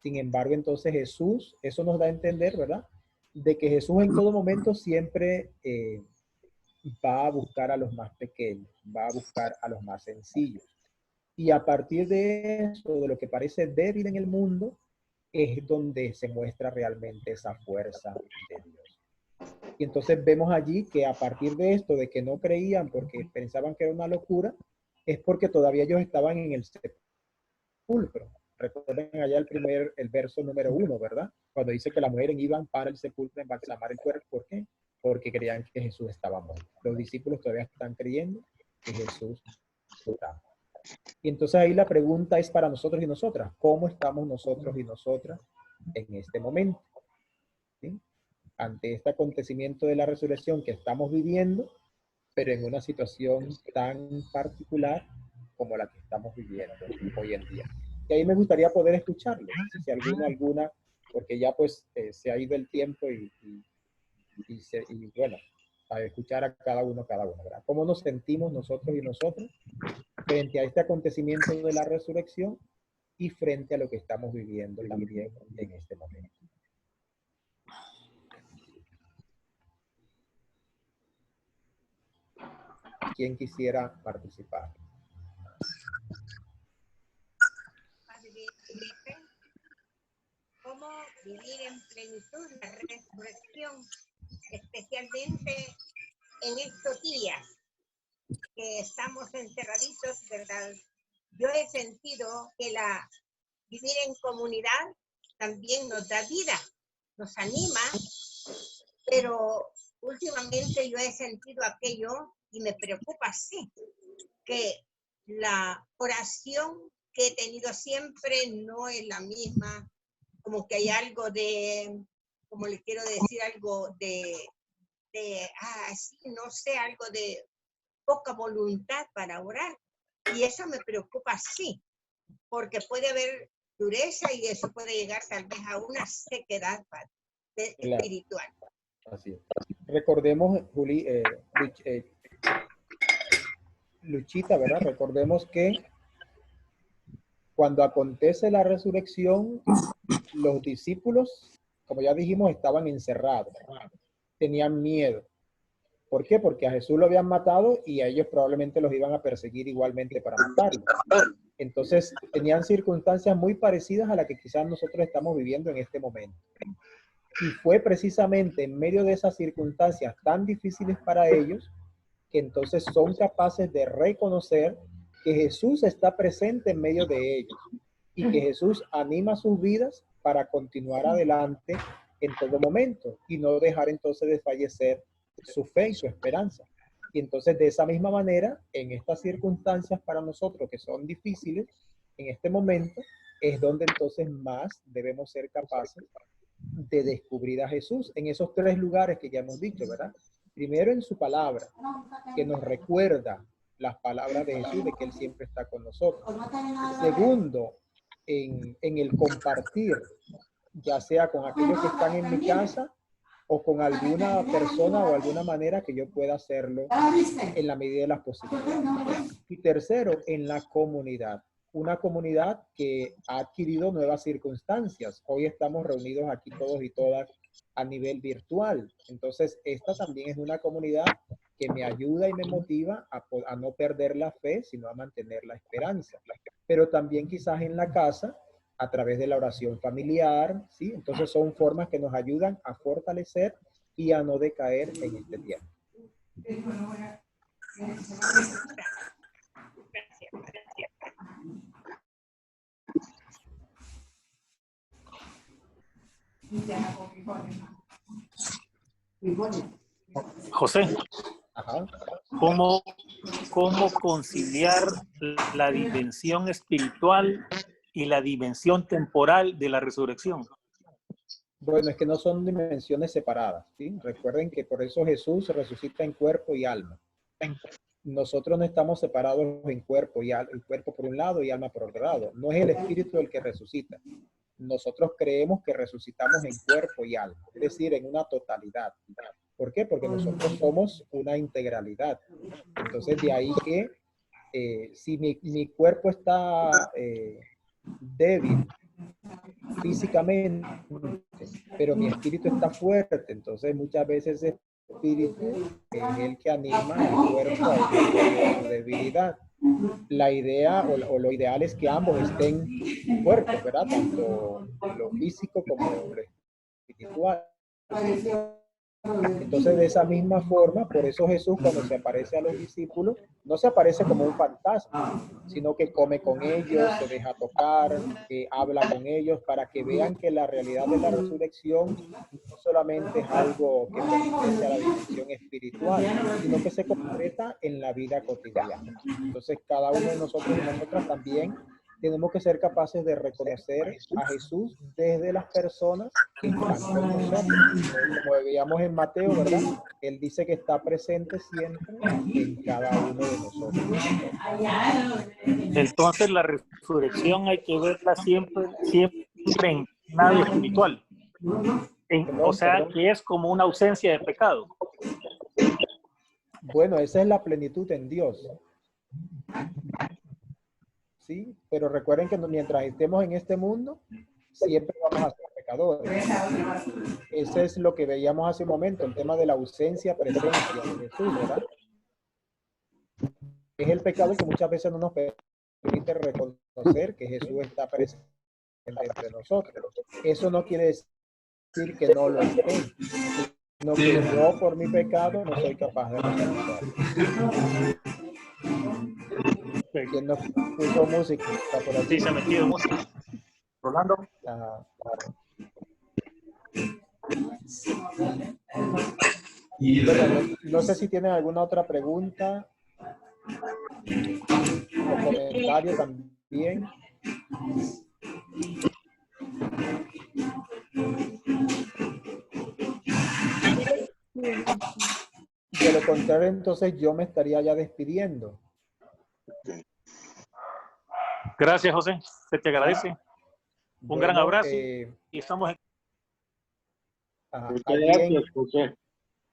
Sin embargo, entonces Jesús, eso nos da a entender, ¿verdad? De que Jesús en todo momento siempre va a buscar a los más pequeños, va a buscar a los más sencillos. Y a partir de eso, de lo que parece débil en el mundo, es donde se muestra realmente esa fuerza de Dios. Y entonces vemos allí que a partir de esto, de que no creían porque pensaban que era una locura, es porque todavía ellos estaban en el sepulcro. Recuerden allá el verso número 1, ¿verdad? Cuando dice que las mujeres iban para el sepulcro a embalsamar el cuerpo. ¿Por qué? Porque creían que Jesús estaba muerto. Los discípulos todavía están creyendo que Jesús estaba. Y entonces ahí la pregunta es para nosotros y nosotras. ¿Cómo estamos nosotros y nosotras en este momento? ¿Sí? Ante este acontecimiento de la resurrección que estamos viviendo, pero en una situación tan particular como la que estamos viviendo hoy en día. Y ahí me gustaría poder escucharlo, si alguna, porque ya pues se ha ido el tiempo y bueno, a escuchar a cada uno, ¿verdad? ¿Cómo nos sentimos nosotros y nosotros frente a este acontecimiento de la resurrección y frente a lo que estamos viviendo también en este momento? ¿Quién quisiera participar? ¿Cómo vivir en plenitud la resurrección, especialmente en estos días que estamos encerraditos, ¿verdad? Yo he sentido que vivir en comunidad también nos da vida, nos anima, pero últimamente yo he sentido aquello y me preocupa, sí, que la oración que he tenido siempre no es la misma, como que hay algo de, como le quiero decir, algo sí, no sé, algo de poca voluntad para orar. Y eso me preocupa, sí, porque puede haber dureza y eso puede llegar tal vez a una sequedad espiritual. Así es. Recordemos, Luchita, ¿verdad? Recordemos que cuando acontece la resurrección, los discípulos, como ya dijimos, estaban encerrados, tenían miedo. ¿Por qué? Porque a Jesús lo habían matado y a ellos probablemente los iban a perseguir igualmente para matarlo. Entonces, tenían circunstancias muy parecidas a las que quizás nosotros estamos viviendo en este momento. Y fue precisamente en medio de esas circunstancias tan difíciles para ellos que entonces son capaces de reconocer que Jesús está presente en medio de ellos y que Jesús anima sus vidas para continuar adelante en todo momento y no dejar entonces desfallecer su fe y su esperanza. Y entonces de esa misma manera, en estas circunstancias para nosotros que son difíciles, en este momento es donde entonces más debemos ser capaces de descubrir a Jesús en esos tres lugares que ya hemos dicho, ¿verdad? Primero en su palabra, que nos recuerda las palabras de Jesús, de que Él siempre está con nosotros. Segundo, en el compartir, ya sea con aquellos que están en mi casa o con alguna persona o alguna manera que yo pueda hacerlo en la medida de las posibilidades. Y tercero, en la comunidad. Una comunidad que ha adquirido nuevas circunstancias. Hoy estamos reunidos aquí todos y todas a nivel virtual. Entonces, esta también es una comunidad que me ayuda y me motiva a no perder la fe, sino a mantener la esperanza. Pero también quizás en la casa, a través de la oración familiar, ¿sí? Entonces son formas que nos ayudan a fortalecer y a no decaer en este tiempo. José, Ajá. ¿cómo conciliar la dimensión espiritual y la dimensión temporal de la resurrección? Bueno, es que no son dimensiones separadas, ¿sí? Recuerden que por eso Jesús resucita en cuerpo y alma. Nosotros no estamos separados en cuerpo y el cuerpo por un lado y alma por otro lado. No es el espíritu el que resucita. Nosotros creemos que resucitamos en cuerpo y alma, es decir, en una totalidad. ¿Por qué? Porque nosotros somos una integralidad. Entonces, de ahí que si mi cuerpo está débil físicamente, pero mi espíritu está fuerte, entonces muchas veces ese espíritu es el que anima al cuerpo a su debilidad. La idea o lo ideal es que ambos estén fuertes, ¿verdad? Tanto lo físico como lo espiritual. Entonces, de esa misma forma, por eso Jesús cuando se aparece a los discípulos, no se aparece como un fantasma, sino que come con ellos, se deja tocar, habla con ellos, para que vean que la realidad de la resurrección no solamente es algo que pertenece a la dimensión espiritual, sino que se concreta en la vida cotidiana. Entonces, cada uno de nosotros y nosotras también tenemos que ser capaces de reconocer a Jesús desde las personas que están con nosotros. Como veíamos en Mateo, ¿verdad? Él dice que está presente siempre en cada uno de nosotros. Entonces la resurrección hay que verla siempre en nada espiritual. O sea, que es como una ausencia de pecado. Bueno, esa es la plenitud en Dios. ¿Sí? Pero recuerden que mientras estemos en este mundo, siempre vamos a ser pecadores. Ese es lo que veíamos hace un momento, el tema de la ausencia, presencia de Jesús, ¿verdad? Es el pecado que muchas veces no nos permite reconocer que Jesús está presente entre nosotros. Eso no quiere decir que no lo esté, sino que yo por mi pecado no soy capaz de reconocerlo. ¿Quién nos puso música por aquí? Sí, se ha metido música. Rolando. Claro. Bueno, no sé si tienen alguna otra pregunta o comentario también. De lo contrario, entonces yo me estaría ya despidiendo. Gracias, José. Se te agradece. Un gran abrazo. Y estamos en...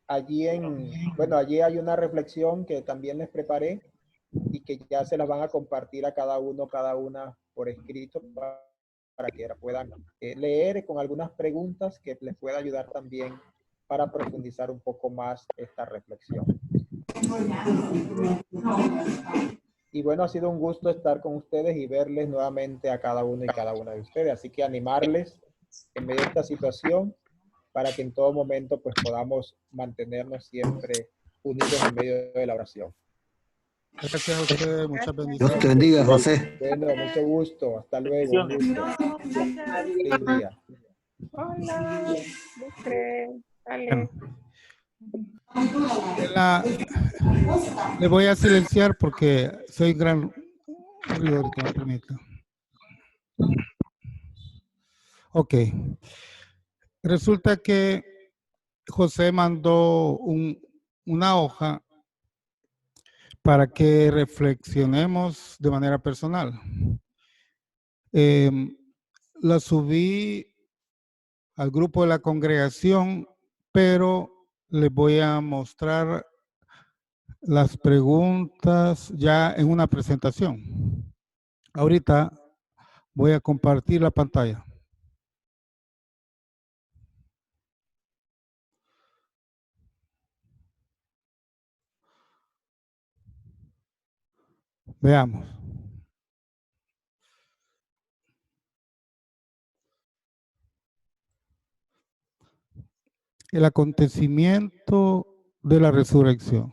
Allí hay una reflexión que también les preparé y que ya se las van a compartir a cada una por escrito para que puedan leer con algunas preguntas que les pueda ayudar también para profundizar un poco más esta reflexión. Y bueno, ha sido un gusto estar con ustedes y verles nuevamente a cada uno y cada una de ustedes. Así que animarles en medio de esta situación para que en todo momento pues podamos mantenernos siempre unidos en medio de la oración. Gracias a ustedes, muchas bendiciones. Dios te bendiga, José. Bueno, mucho gusto. Hasta luego. Un gusto. Buen día. Hola, le voy a silenciar porque soy gran ruido que me permita. Ok. Resulta que José mandó una hoja para que reflexionemos de manera personal. La subí al grupo de la congregación, pero les voy a mostrar las preguntas ya en una presentación. Ahorita voy a compartir la pantalla. Veamos. El acontecimiento de la resurrección.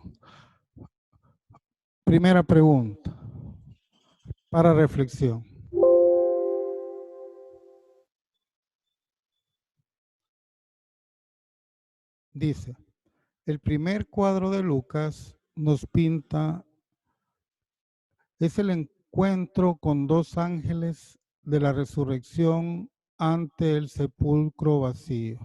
Primera pregunta para reflexión. Dice, el primer cuadro de Lucas nos pinta, es el encuentro con dos ángeles de la resurrección ante el sepulcro vacío.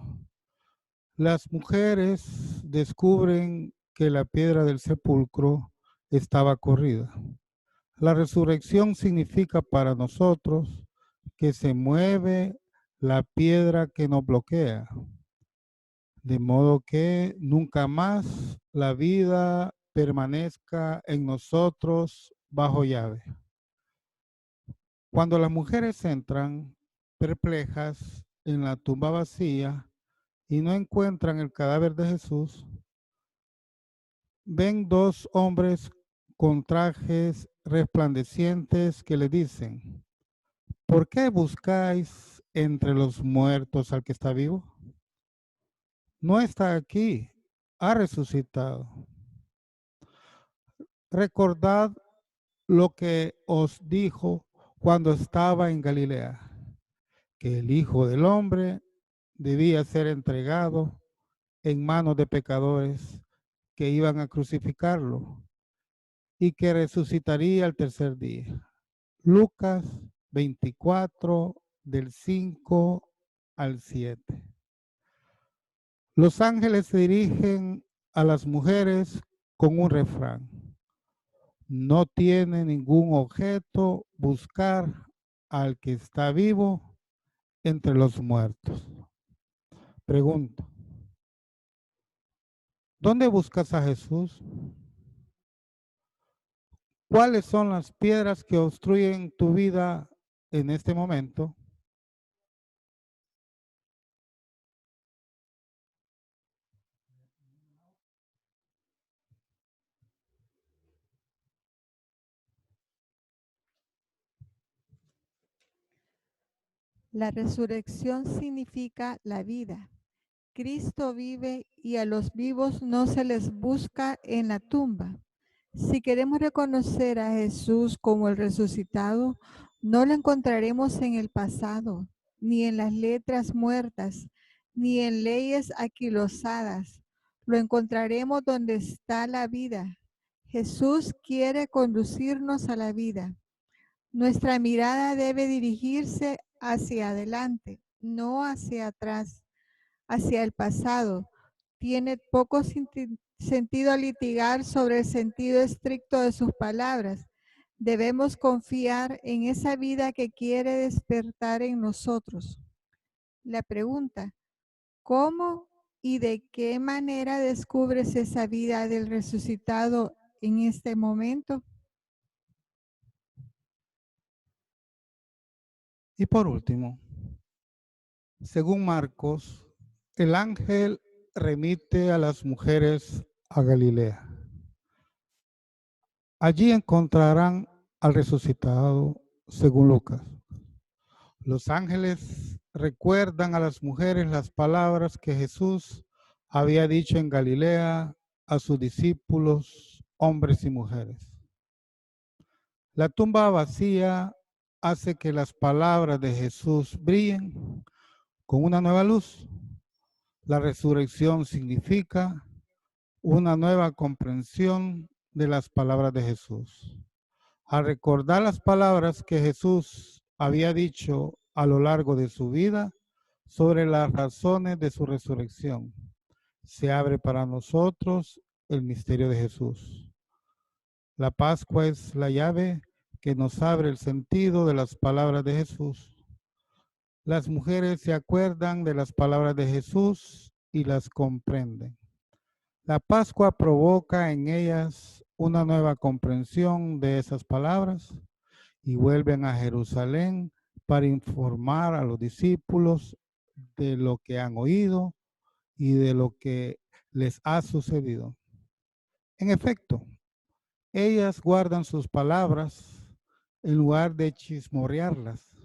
Las mujeres descubren que la piedra del sepulcro estaba corrida. La resurrección significa para nosotros que se mueve la piedra que nos bloquea, de modo que nunca más la vida permanezca en nosotros bajo llave. Cuando las mujeres entran perplejas en la tumba vacía y no encuentran el cadáver de Jesús, ven dos hombres con trajes resplandecientes que le dicen, ¿por qué buscáis entre los muertos al que está vivo? No está aquí, ha resucitado. Recordad lo que os dijo cuando estaba en Galilea, que el Hijo del Hombre debía ser entregado en manos de pecadores que iban a crucificarlo y que resucitaría al tercer día. Lucas 24, del 5 al 7. Los ángeles se dirigen a las mujeres con un refrán. No tiene ningún objeto buscar al que está vivo entre los muertos. Pregunto, ¿dónde buscas a Jesús? ¿Cuáles son las piedras que obstruyen tu vida en este momento? La resurrección significa la vida. Cristo vive y a los vivos no se les busca en la tumba. Si queremos reconocer a Jesús como el resucitado, no lo encontraremos en el pasado, ni en las letras muertas, ni en leyes aquilosadas. Lo encontraremos donde está la vida. Jesús quiere conducirnos a la vida. Nuestra mirada debe dirigirse hacia adelante, no hacia atrás, hacia el pasado. Tiene poco sentido litigar sobre el sentido estricto de sus palabras. Debemos confiar en esa vida que quiere despertar en nosotros. La pregunta, ¿cómo y de qué manera descubres esa vida del resucitado en este momento? Y por último, según Marcos, el ángel remite a las mujeres a Galilea. Allí encontrarán al resucitado, según Lucas. Los ángeles recuerdan a las mujeres las palabras que Jesús había dicho en Galilea a sus discípulos, hombres y mujeres. La tumba vacía hace que las palabras de Jesús brillen con una nueva luz. La resurrección significa una nueva comprensión de las palabras de Jesús. Al recordar las palabras que Jesús había dicho a lo largo de su vida sobre las razones de su resurrección, se abre para nosotros el misterio de Jesús. La Pascua es la llave que nos abre el sentido de las palabras de Jesús. Las mujeres se acuerdan de las palabras de Jesús y las comprenden. La Pascua provoca en ellas una nueva comprensión de esas palabras y vuelven a Jerusalén para informar a los discípulos de lo que han oído y de lo que les ha sucedido. En efecto, Ellas guardan sus palabras en lugar de chismorrearlas.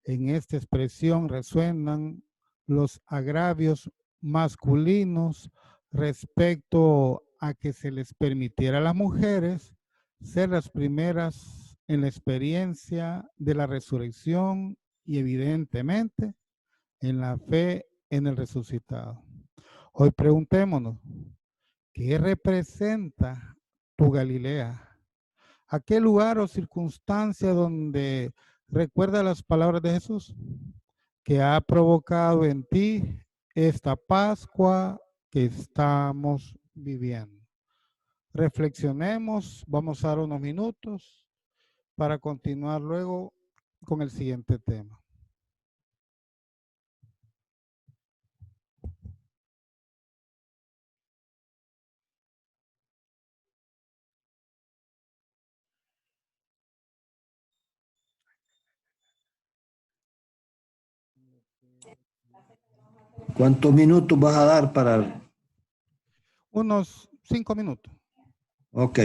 En esta expresión resuenan los agravios masculinos respecto a que se les permitiera a las mujeres ser las primeras en la experiencia de la resurrección y evidentemente en la fe en el resucitado. Hoy preguntémonos, ¿qué representa tu Galilea? ¿Aquel lugar o circunstancia donde recuerda las palabras de Jesús que ha provocado en ti esta Pascua que estamos viviendo? Reflexionemos, vamos a dar unos minutos para continuar luego con el siguiente tema. ¿Cuántos minutos vas a dar para...? Unos 5 minutos. Ok.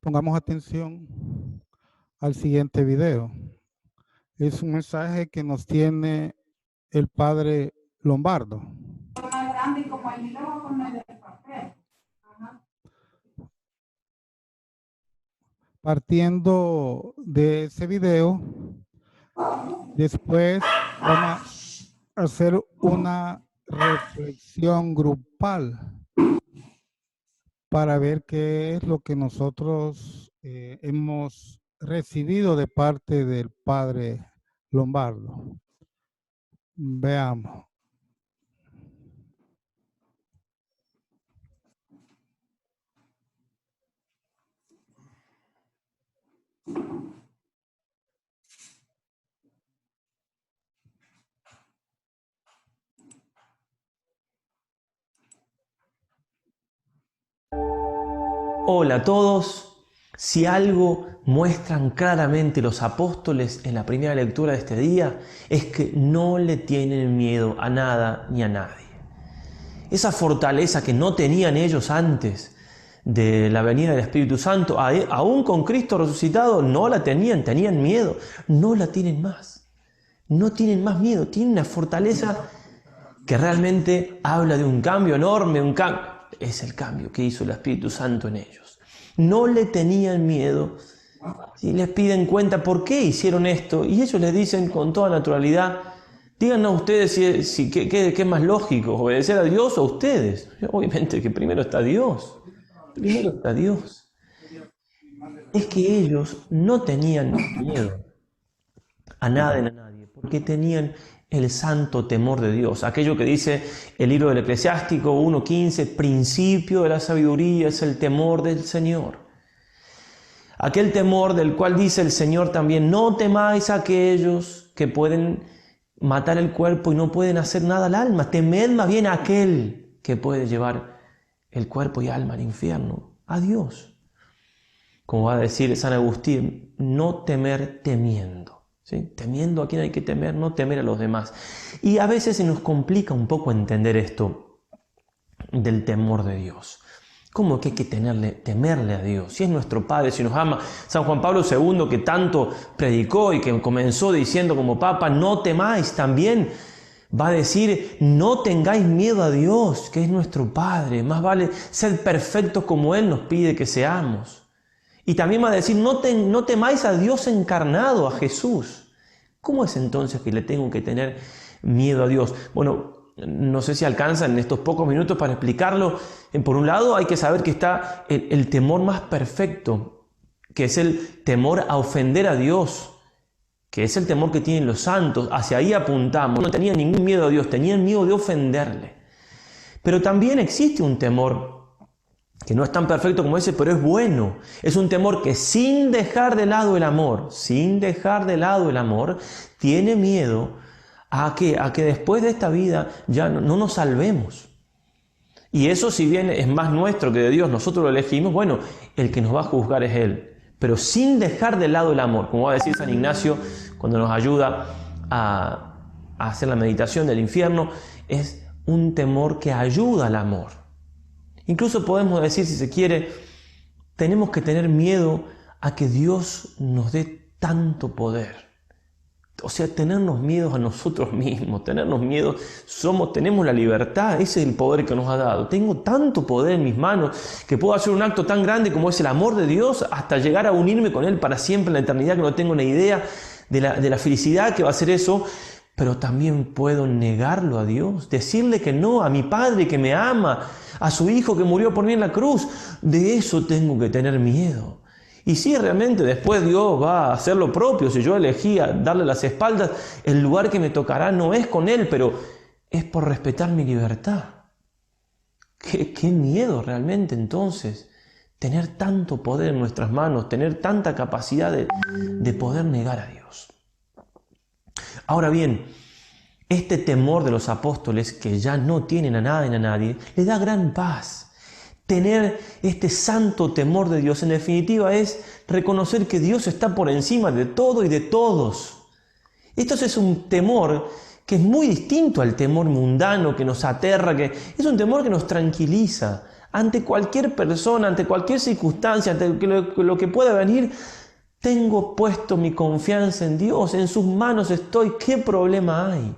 Pongamos atención al siguiente video. Es un mensaje que nos tiene el padre Lombardo. Partiendo de ese video, después vamos a hacer una reflexión grupal para ver qué es lo que nosotros hemos recibido de parte del padre Lombardo. Veamos. Hola a todos. Si algo muestran claramente los apóstoles en la primera lectura de este día es que no le tienen miedo a nada ni a nadie. Esa fortaleza que no tenían ellos antes de la venida del Espíritu Santo, aún con Cristo resucitado, no la tenían, tenían miedo. No la tienen más. No tienen más miedo. Tienen una fortaleza que realmente habla de un cambio enorme, es el cambio que hizo el Espíritu Santo en ellos. No le tenían miedo. Si les piden cuenta por qué hicieron esto, y ellos les dicen con toda naturalidad, díganos ustedes qué es más lógico, obedecer a Dios o a ustedes. Obviamente que primero está Dios. Primero está Dios. Es que ellos no tenían miedo a nada ni a nadie, porque tenían el santo temor de Dios. Aquello que dice el libro del Eclesiástico 1:15, principio de la sabiduría es el temor del Señor. Aquel temor del cual dice el Señor también, no temáis a aquellos que pueden matar el cuerpo y no pueden hacer nada al alma. Temed más bien a aquel que puede llevar el cuerpo y alma al infierno, a Dios. Como va a decir San Agustín, no temer temiendo. ¿Sí? Temiendo a quien hay que temer, no temer a los demás. Y a veces se nos complica un poco entender esto del temor de Dios. ¿Cómo que hay que temerle a Dios? Si es nuestro Padre, si nos ama. San Juan Pablo II, que tanto predicó y que comenzó diciendo como Papa, no temáis, también va a decir, no tengáis miedo a Dios, que es nuestro Padre. Más vale ser perfectos como Él nos pide que seamos. Y también va a decir, no temáis a Dios encarnado, a Jesús. ¿Cómo es entonces que le tengo que tener miedo a Dios? Bueno, no sé si alcanzan en estos pocos minutos para explicarlo. Por un lado hay que saber que está el temor más perfecto, que es el temor a ofender a Dios, que es el temor que tienen los santos. Hacia ahí apuntamos. No tenían ningún miedo a Dios, tenían miedo de ofenderle. Pero también existe un temor que no es tan perfecto como ese, pero es bueno. Es un temor que sin dejar de lado el amor, tiene miedo a que después de esta vida ya no nos salvemos. Y eso, si bien es más nuestro que de Dios, nosotros lo elegimos, bueno, el que nos va a juzgar es Él. Pero sin dejar de lado el amor, como va a decir San Ignacio cuando nos ayuda a hacer la meditación del infierno, es un temor que ayuda al amor. Incluso podemos decir, si se quiere, tenemos que tener miedo a que Dios nos dé tanto poder. O sea, tenernos miedo a nosotros mismos, tenernos miedo, tenemos la libertad, ese es el poder que nos ha dado. Tengo tanto poder en mis manos que puedo hacer un acto tan grande como es el amor de Dios hasta llegar a unirme con Él para siempre en la eternidad, que no tengo una idea de la felicidad que va a ser eso. Pero también puedo negarlo a Dios, decirle que no a mi Padre que me ama, a su Hijo que murió por mí en la cruz. De eso tengo que tener miedo. Y si realmente después Dios va a hacer lo propio, si yo elegí darle las espaldas, el lugar que me tocará no es con Él, pero es por respetar mi libertad. Qué miedo realmente entonces tener tanto poder en nuestras manos, tener tanta capacidad de poder negar a Dios. Ahora bien, este temor de los apóstoles, que ya no tienen a nada ni a nadie, les da gran paz. Tener este santo temor de Dios, en definitiva, es reconocer que Dios está por encima de todo y de todos. Esto es un temor que es muy distinto al temor mundano que nos aterra, que es un temor que nos tranquiliza. ante cualquier persona, ante cualquier circunstancia, ante lo que pueda venir, tengo puesto mi confianza en Dios, en sus manos estoy, ¿qué problema hay?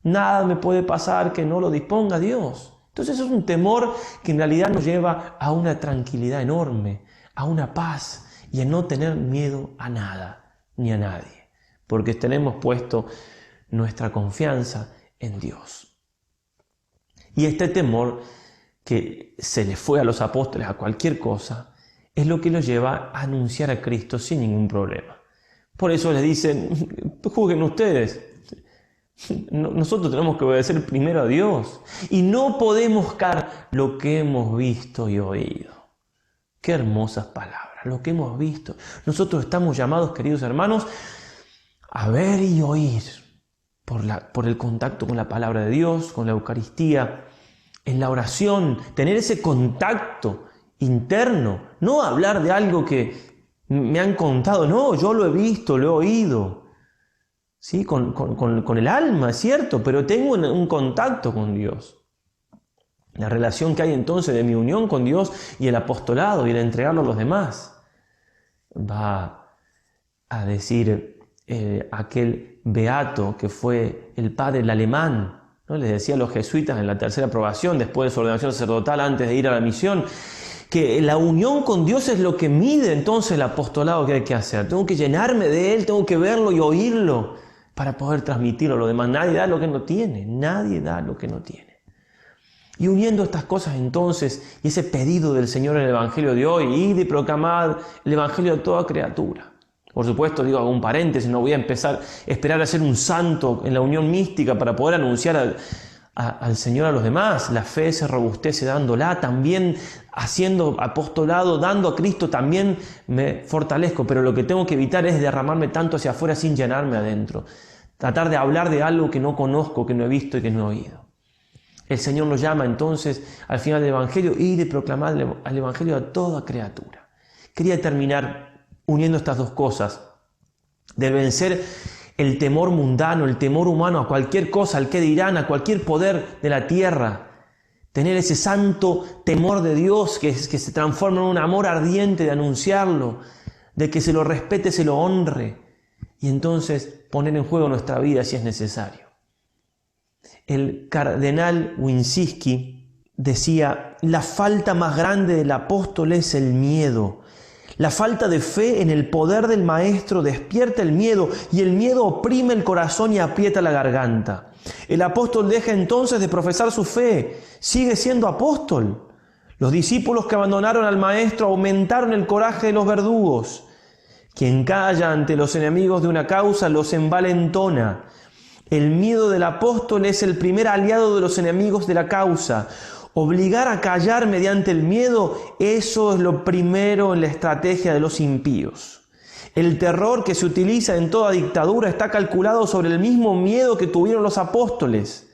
Nada me puede pasar que no lo disponga Dios. Entonces eso es un temor que en realidad nos lleva a una tranquilidad enorme, a una paz y a no tener miedo a nada ni a nadie, porque tenemos puesto nuestra confianza en Dios. Y este temor que se les fue a los apóstoles a cualquier cosa, es lo que los lleva a anunciar a Cristo sin ningún problema. Por eso les dicen, juzguen ustedes. Nosotros tenemos que obedecer primero a Dios y no podemos buscar lo que hemos visto y oído. Qué hermosas palabras, lo que hemos visto. Nosotros estamos llamados, queridos hermanos, a ver y oír por el contacto con la palabra de Dios, con la Eucaristía, en la oración, tener ese contacto interno, no hablar de algo que me han contado, no, yo lo he visto, lo he oído. ¿Sí? Con el alma, es cierto, pero tengo un contacto con Dios. La relación que hay entonces de mi unión con Dios y el apostolado y el entregarlo a los demás. Va a decir aquel beato que fue el padre el alemán, ¿no? Les decía a los jesuitas en la tercera aprobación, después de su ordenación sacerdotal, antes de ir a la misión, que la unión con Dios es lo que mide entonces el apostolado que hay que hacer. Tengo que llenarme de Él, tengo que verlo y oírlo para poder transmitirlo a los demás. Nadie da lo que no tiene, nadie da lo que no tiene. Y uniendo estas cosas entonces, y ese pedido del Señor en el Evangelio de hoy, id y proclamad el Evangelio a toda criatura. Por supuesto, digo, hago un paréntesis, no voy a esperar a ser un santo en la unión mística para poder anunciar al Señor a los demás. La fe se robustece dándola, también haciendo apostolado, dando a Cristo, también me fortalezco, pero lo que tengo que evitar es derramarme tanto hacia afuera sin llenarme adentro. Tratar de hablar de algo que no conozco, que no he visto y que no he oído. El Señor nos llama entonces al final del Evangelio y de proclamar el Evangelio a toda criatura. Quería terminar uniendo estas dos cosas, de vencer el temor mundano, el temor humano a cualquier cosa, al que dirán, a cualquier poder de la tierra. Tener ese santo temor de Dios que se transforma en un amor ardiente de anunciarlo, de que se lo respete, se lo honre. Y entonces poner en juego nuestra vida si es necesario. El cardenal Winskiy decía, la falta más grande del apóstol es el miedo. La falta de fe en el poder del Maestro despierta el miedo y el miedo oprime el corazón y aprieta la garganta. El apóstol deja entonces de profesar su fe, sigue siendo apóstol. Los discípulos que abandonaron al Maestro aumentaron el coraje de los verdugos. Quien calla ante los enemigos de una causa los envalentona. El miedo del apóstol es el primer aliado de los enemigos de la causa. Obligar a callar mediante el miedo, eso es lo primero en la estrategia de los impíos. El terror que se utiliza en toda dictadura está calculado sobre el mismo miedo que tuvieron los apóstoles.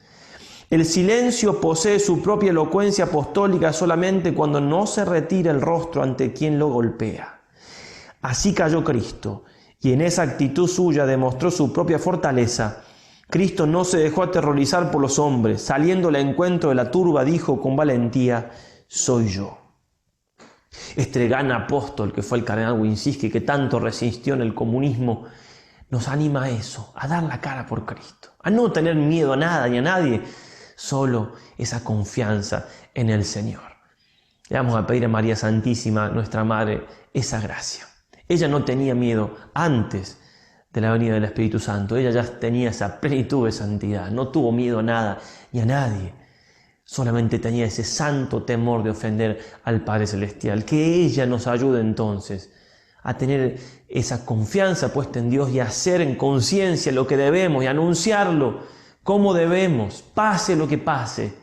El silencio posee su propia elocuencia apostólica solamente cuando no se retira el rostro ante quien lo golpea. Así cayó Cristo, y en esa actitud suya demostró su propia fortaleza. Cristo no se dejó aterrorizar por los hombres. Saliendo al encuentro de la turba, dijo con valentía, soy yo. Este gran apóstol que fue el cardenal Winskiy, que tanto resistió en el comunismo, nos anima a eso, a dar la cara por Cristo, a no tener miedo a nada ni a nadie, solo esa confianza en el Señor. Le vamos a pedir a María Santísima, nuestra Madre, esa gracia. Ella no tenía miedo antes de la venida del Espíritu Santo. Ella ya tenía esa plenitud de santidad, no tuvo miedo a nada ni a nadie. Solamente tenía ese santo temor de ofender al Padre Celestial. Que ella nos ayude entonces a tener esa confianza puesta en Dios y a hacer en conciencia lo que debemos y anunciarlo como debemos, pase lo que pase.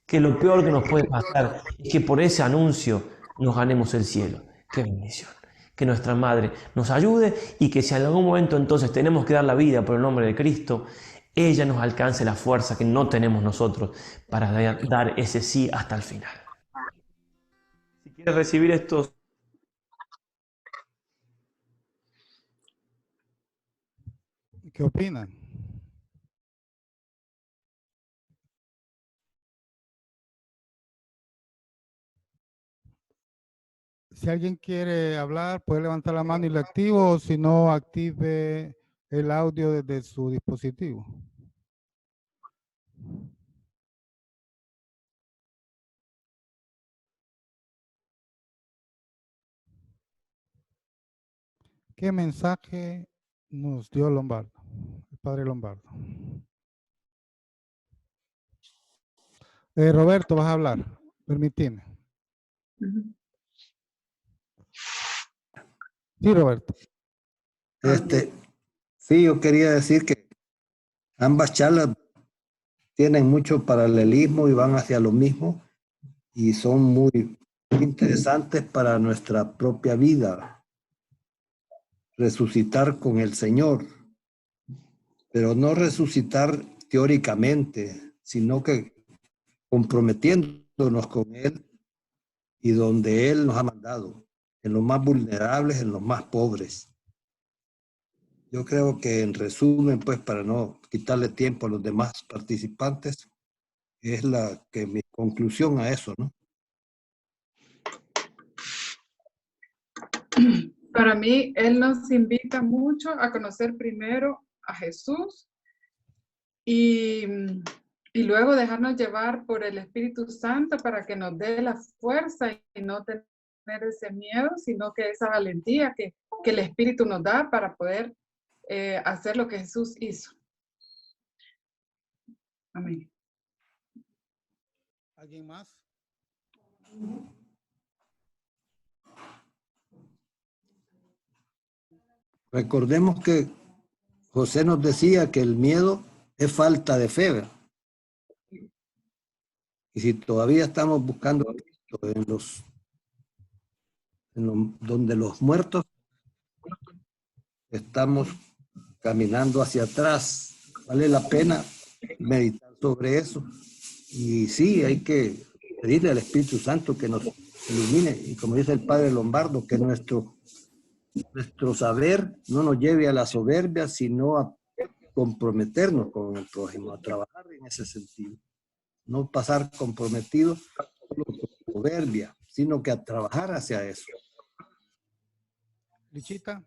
Que lo peor que nos puede pasar es que por ese anuncio nos ganemos el cielo. ¡Qué bendición! Que nuestra Madre nos ayude y que si en algún momento entonces tenemos que dar la vida por el nombre de Cristo, ella nos alcance la fuerza que no tenemos nosotros para dar ese sí hasta el final. Si quieres recibir estos... ¿Qué opinan? Si alguien quiere hablar, puede levantar la mano y lo activo, o si no, active el audio desde su dispositivo. ¿Qué mensaje nos dio Lombardo, el padre Lombardo? Roberto, vas a hablar. Permíteme. Sí, Roberto. Sí, yo quería decir que ambas charlas tienen mucho paralelismo y van hacia lo mismo y son muy interesantes para nuestra propia vida. Resucitar con el Señor, pero no resucitar teóricamente, sino que comprometiéndonos con Él y donde Él nos ha mandado, en los más vulnerables, en los más pobres. Yo creo que en resumen, pues para no quitarle tiempo a los demás participantes, es mi conclusión a eso, ¿no? Para mí, Él nos invita mucho a conocer primero a Jesús y luego dejarnos llevar por el Espíritu Santo para que nos dé la fuerza y no tener ese miedo, sino que esa valentía que el Espíritu nos da para poder hacer lo que Jesús hizo. Amén. ¿Alguien más? Recordemos que José nos decía que el miedo es falta de fe, ¿verdad? Y si todavía estamos buscando donde los muertos, estamos caminando hacia atrás. Vale la pena meditar sobre eso. Y sí, hay que pedirle al Espíritu Santo que nos ilumine. Y como dice el padre Lombardo, que nuestro saber no nos lleve a la soberbia, sino a comprometernos con el prójimo, a trabajar en ese sentido. No pasar comprometidos solo con soberbia, sino que a trabajar hacia eso. Lichita.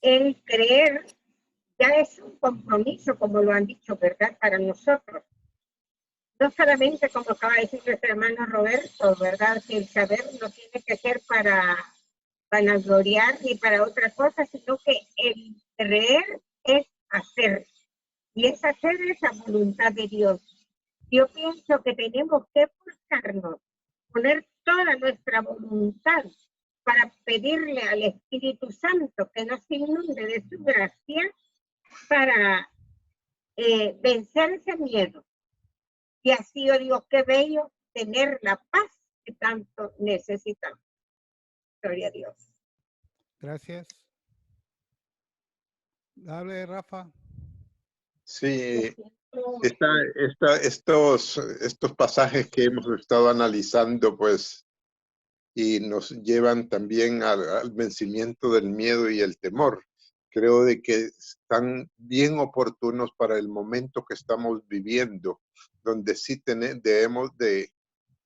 El creer ya es un compromiso, como lo han dicho, ¿verdad? Para nosotros. No solamente, como acaba de decir nuestro hermano Roberto, ¿verdad? Que el saber no tiene que ser para vanagloriar ni para otra cosa, sino que el creer es hacer. Y es hacer esa voluntad de Dios. Yo pienso que tenemos que buscarnos, poner toda nuestra voluntad para pedirle al Espíritu Santo que nos inunde de su gracia para vencer ese miedo. Y así, oh Dios, qué bello tener la paz que tanto necesitamos. Gloria a Dios. Gracias. Hable, Rafa. Sí, estos pasajes que hemos estado analizando, pues, y nos llevan también al vencimiento del miedo y el temor. Creo de que están bien oportunos para el momento que estamos viviendo, donde sí debemos de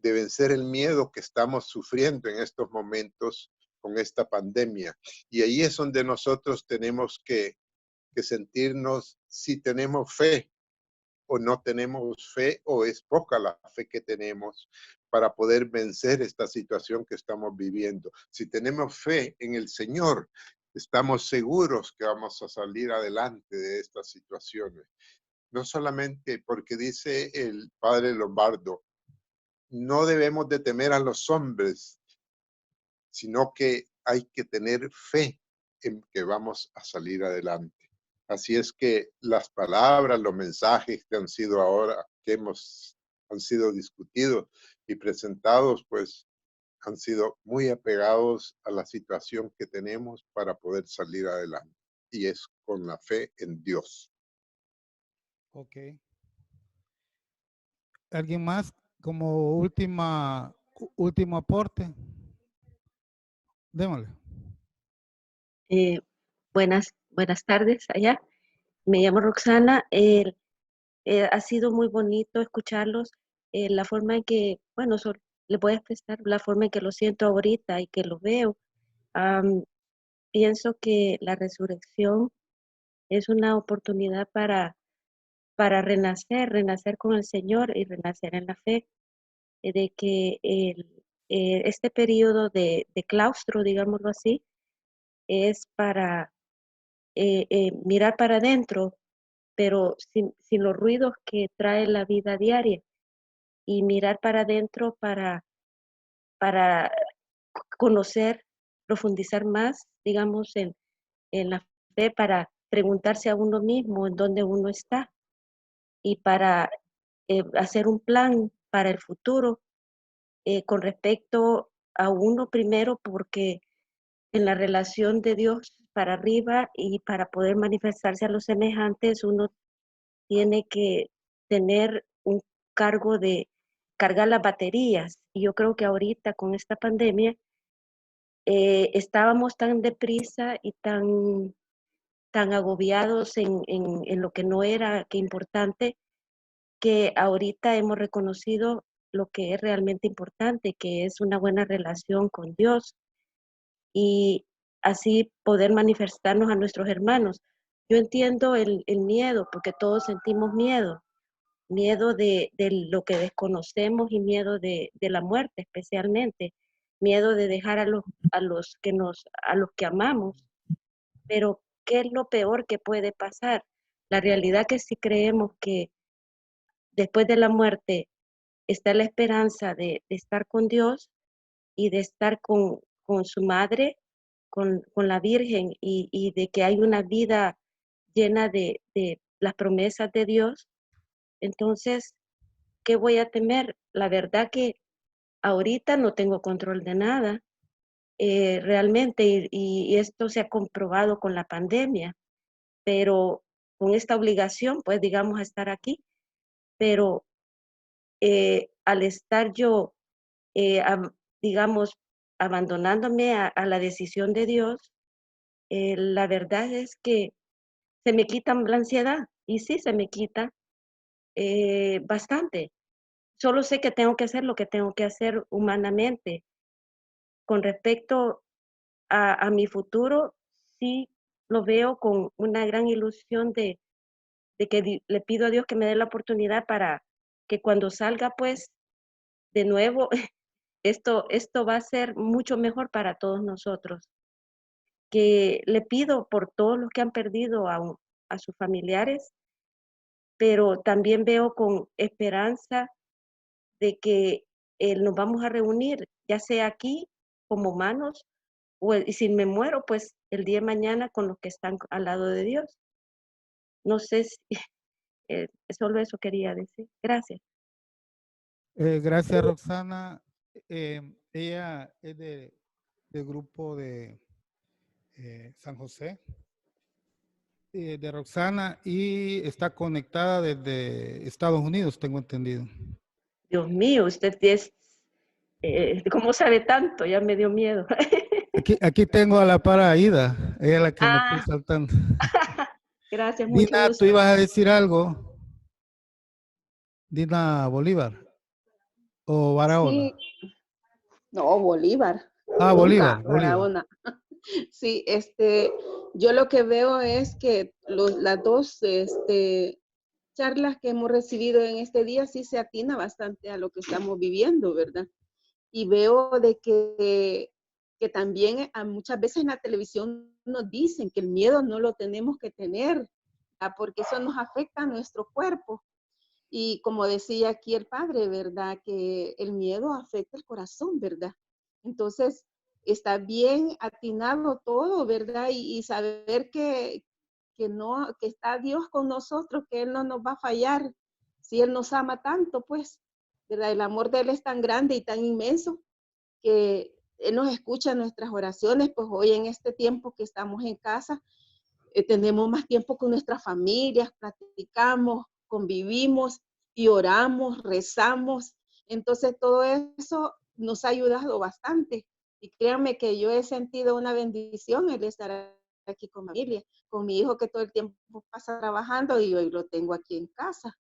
vencer el miedo que estamos sufriendo en estos momentos con esta pandemia. Y ahí es donde nosotros tenemos que sentirnos si tenemos fe o no tenemos fe, o es poca la fe que tenemos para poder vencer esta situación que estamos viviendo. Si tenemos fe en el Señor, estamos seguros que vamos a salir adelante de estas situaciones. No solamente porque dice el padre Lombardo, no debemos de temer a los hombres, sino que hay que tener fe en que vamos a salir adelante. Así es que las palabras, los mensajes que han sido ahora, han sido discutidos y presentados, pues han sido muy apegados a la situación que tenemos para poder salir adelante. Y es con la fe en Dios. Ok. ¿Alguien más como último aporte? Démosle. Buenas tardes allá. Me llamo Roxana. Ha sido muy bonito escucharlos la forma en que, bueno, le voy a expresar la forma en que lo siento ahorita y que lo veo. Pienso que la resurrección es una oportunidad para renacer con el Señor y renacer en la fe, de que este periodo de claustro, digámoslo así, es para mirar para adentro, pero sin los ruidos que trae la vida diaria, y mirar para adentro para conocer, profundizar más, digamos, en la fe, para preguntarse a uno mismo en dónde uno está y para hacer un plan para el futuro con respecto a uno primero, porque en la relación de Dios para arriba y para poder manifestarse a los semejantes, uno tiene que tener un cargo de cargar las baterías. Y yo creo que ahorita con esta pandemia estábamos tan deprisa y tan agobiados en lo que no era que importante, que ahorita hemos reconocido lo que es realmente importante, que es una buena relación con Dios y así poder manifestarnos a nuestros hermanos. Yo entiendo el miedo, porque todos sentimos miedo de lo que desconocemos y miedo de la muerte especialmente, miedo de dejar a los que amamos. Pero, ¿qué es lo peor que puede pasar? La realidad que si creemos que después de la muerte está la esperanza de estar con Dios y de estar con su madre, con la Virgen, y de que hay una vida llena de las promesas de Dios. Entonces, ¿qué voy a temer? La verdad que ahorita no tengo control de nada, realmente, y esto se ha comprobado con la pandemia, pero con esta obligación, pues digamos, a estar aquí, pero al estar yo, digamos, abandonándome a la decisión de Dios, la verdad es que se me quita la ansiedad, y sí se me quita bastante. Solo sé que tengo que hacer lo que tengo que hacer humanamente. Con respecto a mi futuro, sí lo veo con una gran ilusión de que le pido a Dios que me dé la oportunidad para que cuando salga, pues, de nuevo, esto va a ser mucho mejor para todos nosotros. Que le pido por todos los que han perdido a sus familiares, pero también veo con esperanza de que nos vamos a reunir, ya sea aquí como humanos, y si me muero, pues el día de mañana con los que están al lado de Dios. No sé si solo eso quería decir. Gracias. Gracias, Roxana. Ella es del grupo de San José, de Roxana, y está conectada desde Estados Unidos, tengo entendido. Dios mío, usted es, ¿cómo sabe tanto? Ya me dio miedo. Aquí tengo a la par a Aida, ella es la que me está saltando. Gracias, mucho Dina, gusto. tú ibas a decir algo. Dina Bolívar. ¿O Barahona? Sí, no, Bolívar. Ah, Nunca, Bolívar. Barahona. Sí, yo lo que veo es que las dos charlas que hemos recibido en este día sí se atina bastante a lo que estamos viviendo, ¿verdad? Y veo de que también muchas veces en la televisión nos dicen que el miedo no lo tenemos que tener, ¿verdad? Porque eso nos afecta a nuestro cuerpo. Y como decía aquí el padre, ¿verdad? Que el miedo afecta el corazón, ¿verdad? Entonces, está bien atinado todo, ¿verdad? Y saber que está Dios con nosotros, que Él no nos va a fallar. Si Él nos ama tanto, pues, ¿verdad? El amor de Él es tan grande y tan inmenso que Él nos escucha nuestras oraciones, pues hoy en este tiempo que estamos en casa, tenemos más tiempo con nuestras familias, platicamos, convivimos y oramos, rezamos. Entonces todo eso nos ha ayudado bastante. Y créanme que yo he sentido una bendición el estar aquí con mi familia, con mi hijo que todo el tiempo pasa trabajando y hoy lo tengo aquí en casa.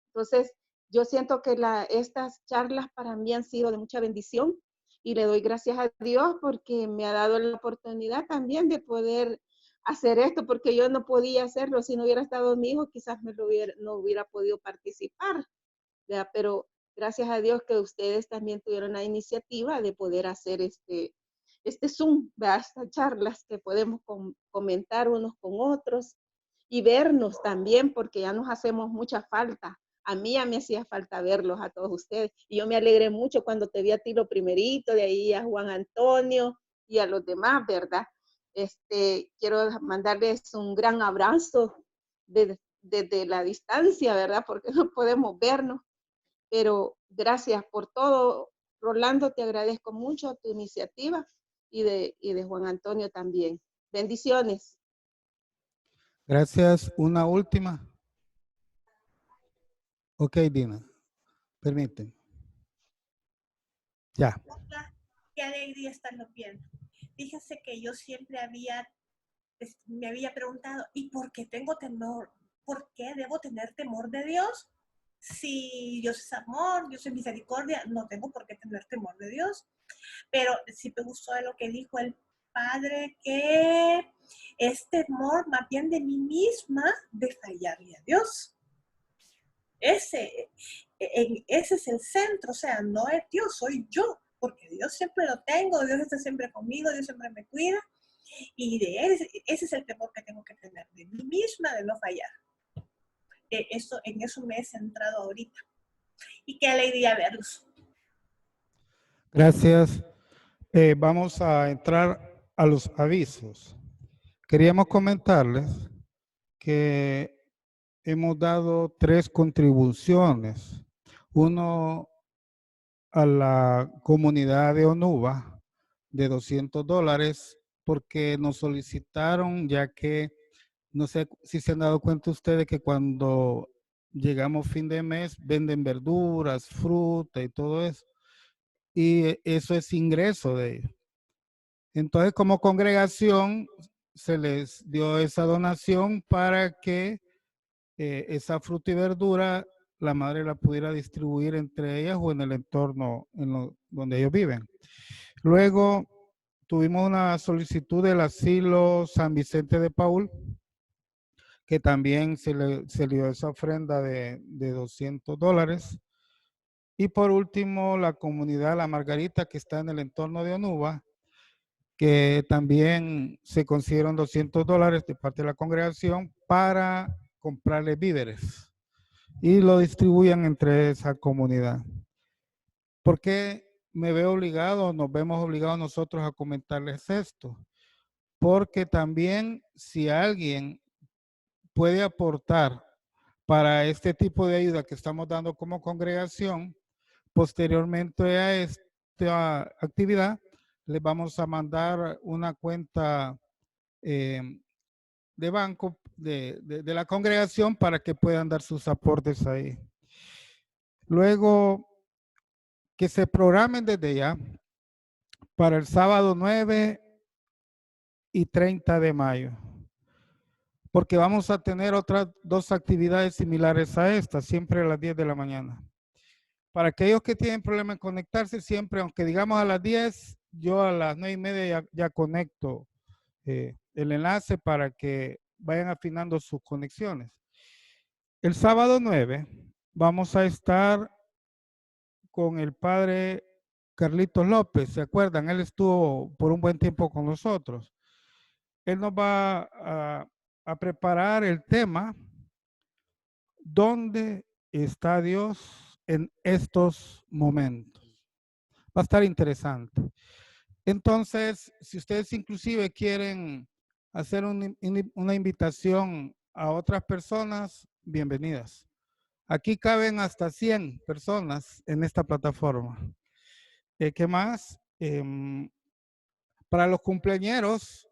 Entonces yo siento que estas charlas para mí han sido de mucha bendición y le doy gracias a Dios porque me ha dado la oportunidad también de poder hacer esto, porque yo no podía hacerlo. Si no hubiera estado mi hijo, quizás no hubiera podido participar, ¿verdad? Pero gracias a Dios que ustedes también tuvieron la iniciativa de poder hacer este Zoom, ¿verdad? Estas charlas que podemos comentar unos con otros y vernos también, porque ya nos hacemos mucha falta. A mí ya me hacía falta verlos a todos ustedes. Y yo me alegré mucho cuando te vi a ti lo primerito, de ahí a Juan Antonio y a los demás, ¿verdad? Quiero mandarles un gran abrazo desde la distancia, ¿verdad? Porque no podemos vernos. Pero gracias por todo. Rolando, te agradezco mucho tu iniciativa y de Juan Antonio también. Bendiciones. Gracias. Una última. Ok, Dina. Permiten. Ya. Hola, qué alegría estarlo viendo. Fíjese que yo siempre me había preguntado, ¿y por qué tengo temor? ¿Por qué debo tener temor de Dios? Si Dios es amor, Dios es misericordia, no tengo por qué tener temor de Dios. Pero sí me gustó de lo que dijo el Padre, que es temor más bien de mí misma de fallarle a Dios. Ese es el centro, o sea, no es Dios, soy yo, porque Dios siempre lo tengo, Dios está siempre conmigo, Dios siempre me cuida, y ese es el temor que tengo que tener, de mí misma, de no fallar. En eso me he centrado ahorita. Y qué alegría verlos. Gracias. Vamos a entrar a los avisos. Queríamos comentarles que hemos dado 3 contribuciones. Uno a la comunidad de Onuba de $200 porque nos solicitaron, ya que no sé si se han dado cuenta ustedes que cuando llegamos fin de mes venden verduras, fruta y todo eso. Y eso es ingreso de ellos. Entonces, como congregación, se les dio esa donación para que esa fruta y verdura la madre la pudiera distribuir entre ellas o en el entorno donde ellos viven. Luego tuvimos una solicitud del asilo San Vicente de Paul, que también se le dio esa ofrenda de $200. Y por último, la comunidad La Margarita, que está en el entorno de Onuba, que también se consiguieron $200 de parte de la congregación para comprarle víveres y lo distribuyan entre esa comunidad. ¿Por qué me veo obligado, nos vemos obligados nosotros a comentarles esto? Porque también si alguien puede aportar para este tipo de ayuda que estamos dando como congregación, posteriormente a esta actividad, les vamos a mandar una cuenta de banco de la congregación para que puedan dar sus aportes ahí. Luego, que se programen desde ya para el sábado 9 y 30 de mayo, porque vamos a tener otras 2 actividades similares a esta, siempre a las 10 de la mañana. Para aquellos que tienen problema en conectarse, siempre, aunque digamos a las 10, yo a las 9:30 ya conecto el enlace para que vayan afinando sus conexiones. El sábado 9 vamos a estar con el padre Carlitos López, ¿se acuerdan? Él estuvo por un buen tiempo con nosotros. Él nos va a preparar el tema ¿dónde está Dios en estos momentos? Va a estar interesante. Entonces, si ustedes inclusive quieren hacer una invitación a otras personas, bienvenidas. Aquí caben hasta 100 personas en esta plataforma. ¿Qué más? Para los cumpleañeros,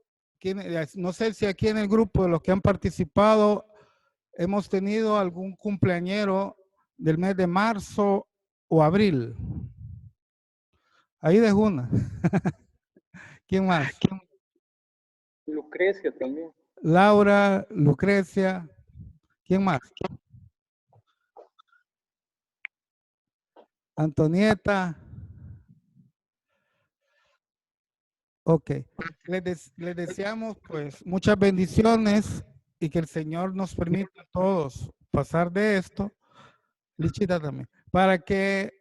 no sé si aquí en el grupo de los que han participado hemos tenido algún cumpleañero del mes de marzo o abril. Ahí de una. ¿Quién más? Lucrecia también. Laura, Lucrecia. ¿Quién más? Antonieta. Ok. Les deseamos pues muchas bendiciones y que el Señor nos permita a todos pasar de esto, Lichita también, para que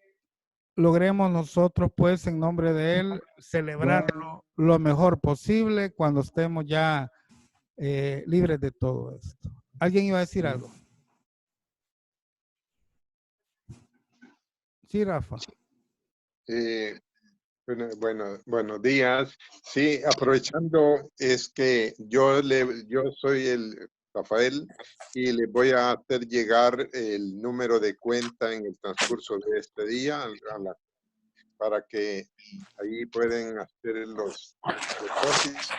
logremos nosotros pues en nombre de Él celebrarlo lo mejor posible cuando estemos ya libres de todo esto. ¿Alguien iba a decir algo? Sí, Rafa. Buenos días. Sí, aprovechando es que yo soy el Rafael y les voy a hacer llegar el número de cuenta en el transcurso de este día para que ahí pueden hacer los depósitos.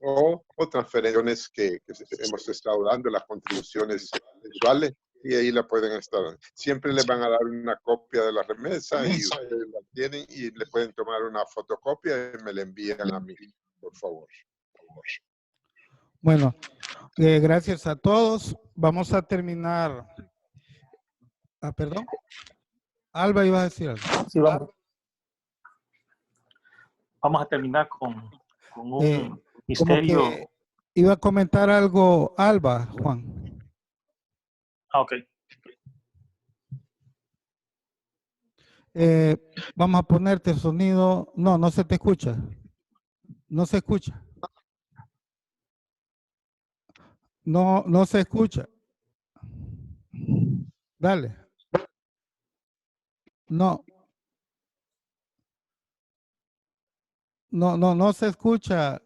O transferencias que hemos estado dando, las contribuciones mensuales, y ahí la pueden estar. Siempre les van a dar una copia de la remesa y ustedes la tienen y le pueden tomar una fotocopia y me la envían a mí, por favor. Bueno, gracias a todos. Vamos a terminar. Perdón. Alba iba a decir algo. Sí, vamos a terminar con un misterio. Como que iba a comentar algo Alba, Juan. Ok. Vamos a ponerte sonido. No, no se te escucha. No se escucha. No, no se escucha. Dale. No. No se escucha.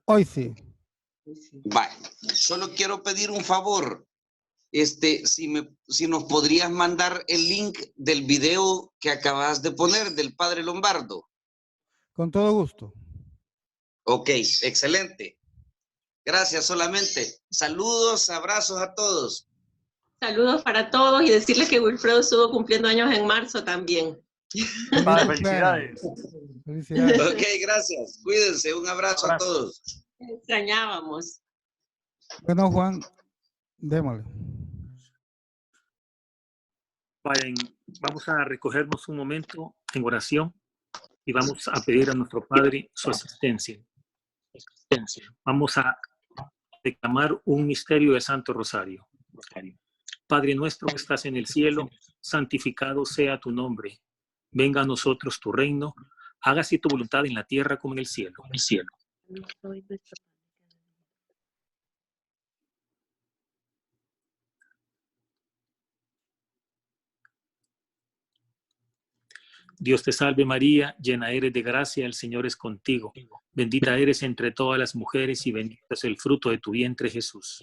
Hoy sí. Vale. Solo quiero pedir un favor. Si nos podrías mandar el link del video que acabas de poner del Padre Lombardo. Con todo gusto. Ok, excelente. Gracias solamente. Saludos, abrazos a todos. Saludos para todos y decirles que Wilfredo estuvo cumpliendo años en marzo también. Felicidades. Felicidades. Ok, gracias. Cuídense. Un abrazo a todos. Extrañábamos. Bueno, Juan, démosle. Vayan, vamos a recogernos un momento en oración y vamos a pedir a nuestro Padre su asistencia. Vamos a declamar un misterio del Santo Rosario. Padre nuestro que estás en el cielo, santificado sea tu nombre. Venga a nosotros tu reino, hágase tu voluntad en la tierra como en el cielo. Dios te salve María, llena eres de gracia, el Señor es contigo. Bendita eres entre todas las mujeres y bendito es el fruto de tu vientre, Jesús.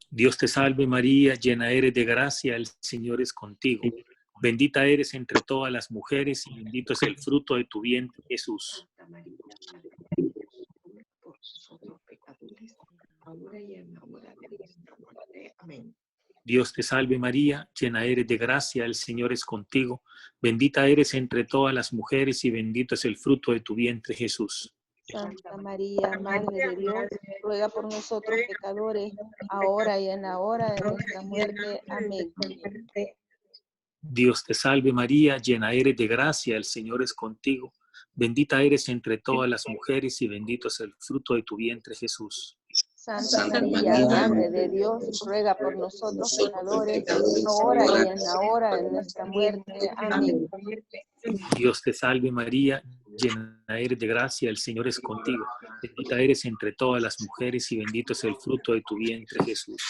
Dios te salve María, llena eres de gracia, el Señor es contigo. Bendita eres entre todas las mujeres y bendito es el fruto de tu vientre, Jesús. Dios te salve María, llena eres de gracia, el Señor es contigo. Bendita eres entre todas las mujeres y bendito es el fruto de tu vientre, Jesús. Santa María, Madre de Dios, ruega por nosotros pecadores, ahora y en la hora de nuestra muerte. Amén. Dios te salve María, llena eres de gracia, el Señor es contigo. Bendita eres entre todas las mujeres y bendito es el fruto de tu vientre, Jesús. Santa María, Madre de Dios, ruega por nosotros pecadores, ahora y en la hora de nuestra muerte. Amén. Dios te salve María, llena eres de gracia, el Señor es contigo. Bendita eres entre todas las mujeres y bendito es el fruto de tu vientre, Jesús.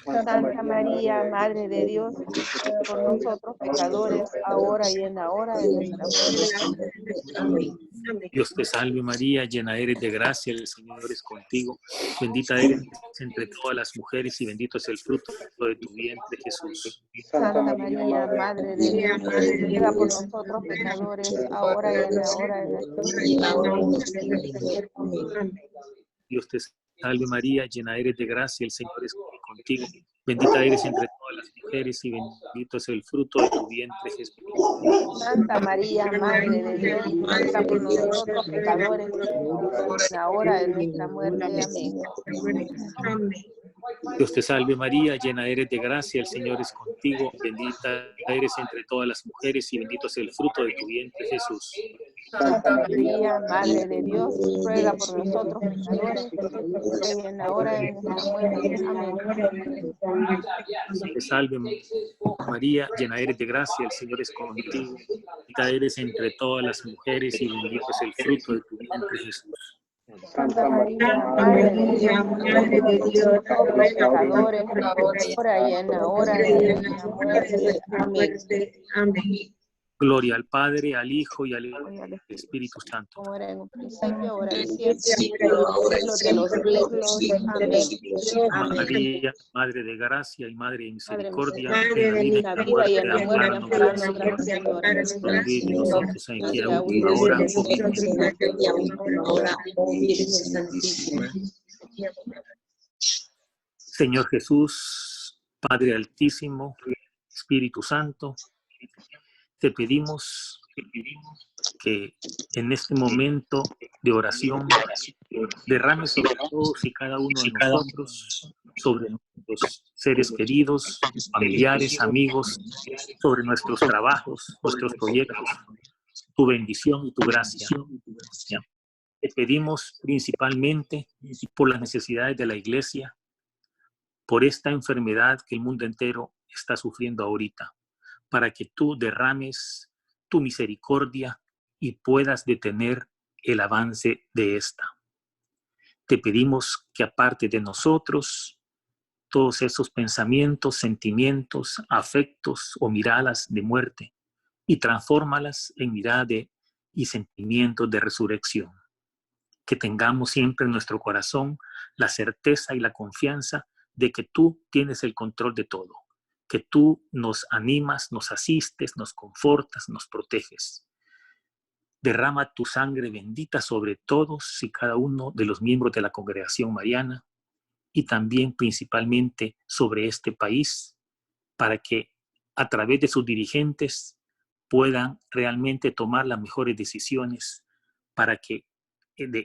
Santa María, Madre de Dios, ruega por nosotros pecadores, ahora y en la hora de nuestra muerte. Amén. Dios te salve María, llena eres de gracia, el Señor es contigo. Bendita eres entre todas las mujeres y bendito es el fruto de tu vientre, Jesús. Santa María, Madre de Dios, ruega por nosotros pecadores, ahora y en la hora de nuestra muerte. Dios te salve María, llena eres de gracia, el Señor es contigo. Bendita eres entre todas las mujeres y bendito es el fruto de tu vientre, Jesús. Santa María, Madre de Dios, ruega por nosotros pecadores, ahora en nuestra muerte. Amén. Dios te salve María, llena eres de gracia, el Señor es contigo. Bendita eres entre todas las mujeres y bendito es el fruto de tu vientre, Jesús. Santa María, Madre de Dios, ruega por nosotros pecadores, ahora en la hora de nuestra muerte. Amén. Te salve María, llena eres de gracia, el Señor es contigo. Bendita eres entre todas las mujeres y bendito es el fruto de tu vientre, Jesús. Santa María, Madre de Dios, pecadores, ahora y en la hora de nuestra muerte. Amén. Gloria al Padre, al Hijo y al Espíritu Santo. Como era en un principio, ahora y siempre, los de los siglos. Amén. María, Madre de gracia y Madre de misericordia, en la vida y en la muerte, ampararnos, gracias, Señor. nosotros en que ahora. Señor Jesús, Padre Altísimo, Espíritu Santo, te pedimos que en este momento de oración derrames sobre todos y cada uno de nosotros, sobre nuestros seres queridos, familiares, amigos, sobre nuestros trabajos, nuestros proyectos, tu bendición y tu gracia. Te pedimos principalmente por las necesidades de la Iglesia, por esta enfermedad que el mundo entero está sufriendo ahorita, para que tú derrames tu misericordia y puedas detener el avance de esta. Te pedimos que aparte de nosotros, todos esos pensamientos, sentimientos, afectos o miradas de muerte, y transfórmalas en miradas y sentimientos de resurrección. Que tengamos siempre en nuestro corazón la certeza y la confianza de que tú tienes el control de todo, que tú nos animas, nos asistes, nos confortas, nos proteges. Derrama tu sangre bendita sobre todos y cada uno de los miembros de la congregación mariana y también principalmente sobre este país, para que a través de sus dirigentes puedan realmente tomar las mejores decisiones para que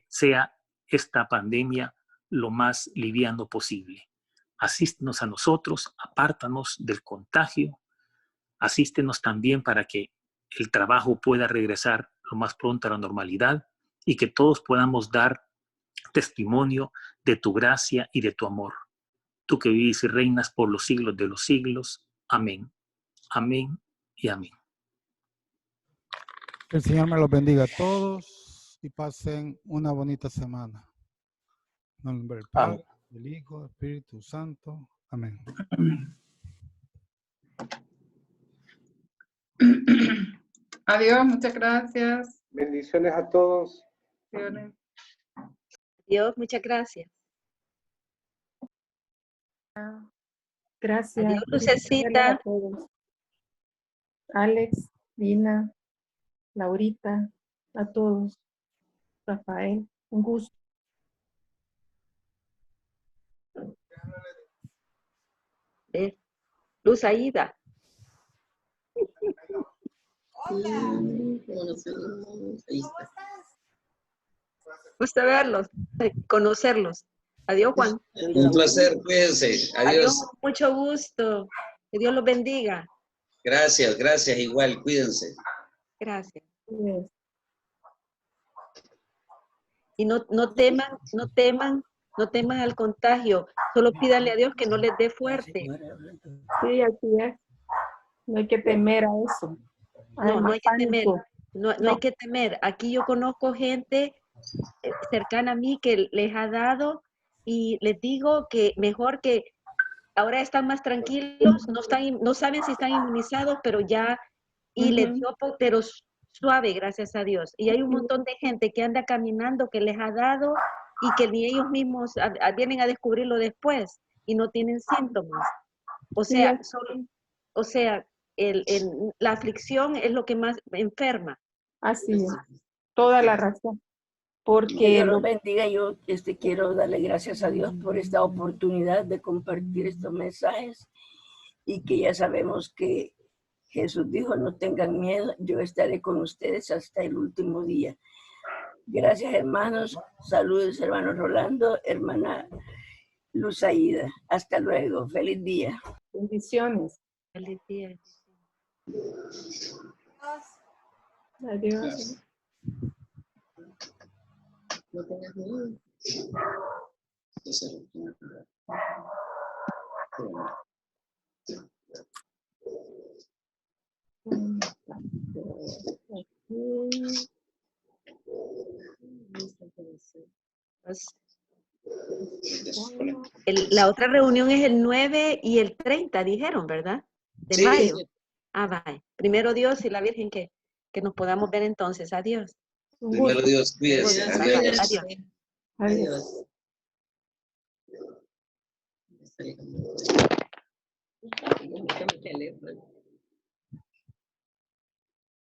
sea esta pandemia lo más liviano posible. Asístenos a nosotros, apártanos del contagio, asístenos también para que el trabajo pueda regresar lo más pronto a la normalidad y que todos podamos dar testimonio de tu gracia y de tu amor. Tú que vives y reinas por los siglos de los siglos. Amén. Amén y amén. Que el Señor me los bendiga a todos y pasen una bonita semana. En el nombre del Padre, del Hijo, del Espíritu Santo. Amén. Adiós, muchas gracias. Bendiciones a todos. Dios, muchas gracias. Gracias. Adiós, Lucecita. Alex, Dina, Laurita, a todos. Rafael, un gusto. Luz Aida. Hola. ¿Cómo estás? Gusto verlos, conocerlos. Adiós, Juan. Un placer, cuídense. Adiós. Adiós, mucho gusto. Que Dios los bendiga. Gracias, gracias, igual, cuídense. Gracias. Y no teman al contagio. Solo pídanle a Dios que no les dé fuerte. Sí, así es. No hay que temer a eso. No hay que temer. No hay que temer. Aquí yo conozco gente cercana a mí que les ha dado y les digo que mejor que ahora están más tranquilos, no saben si están inmunizados, pero ya, y les dio, pero suave, gracias a Dios. Y hay un montón de gente que anda caminando, que les ha dado y que ni ellos mismos vienen a descubrirlo después y no tienen síntomas. O sea, la aflicción es lo que más enferma. Así es. Toda la razón. porque Dios los bendiga. Yo quiero darle gracias a Dios por esta oportunidad de compartir estos mensajes y que ya sabemos que Jesús dijo, no tengan miedo, yo estaré con ustedes hasta el último día. Gracias, hermanos. Saludos, hermano Rolando, hermana Luz Aida. Hasta luego. Feliz día. bendiciones. Feliz día. Adiós. No tengas miedo. La otra reunión es el 9 y el 30, dijeron, ¿verdad? De Sí. mayo. Ah, vaya. Primero Dios y la Virgen que nos podamos ver entonces. Adiós. Primero Dios, cuídese. Adiós. Adiós. Adiós. Adiós.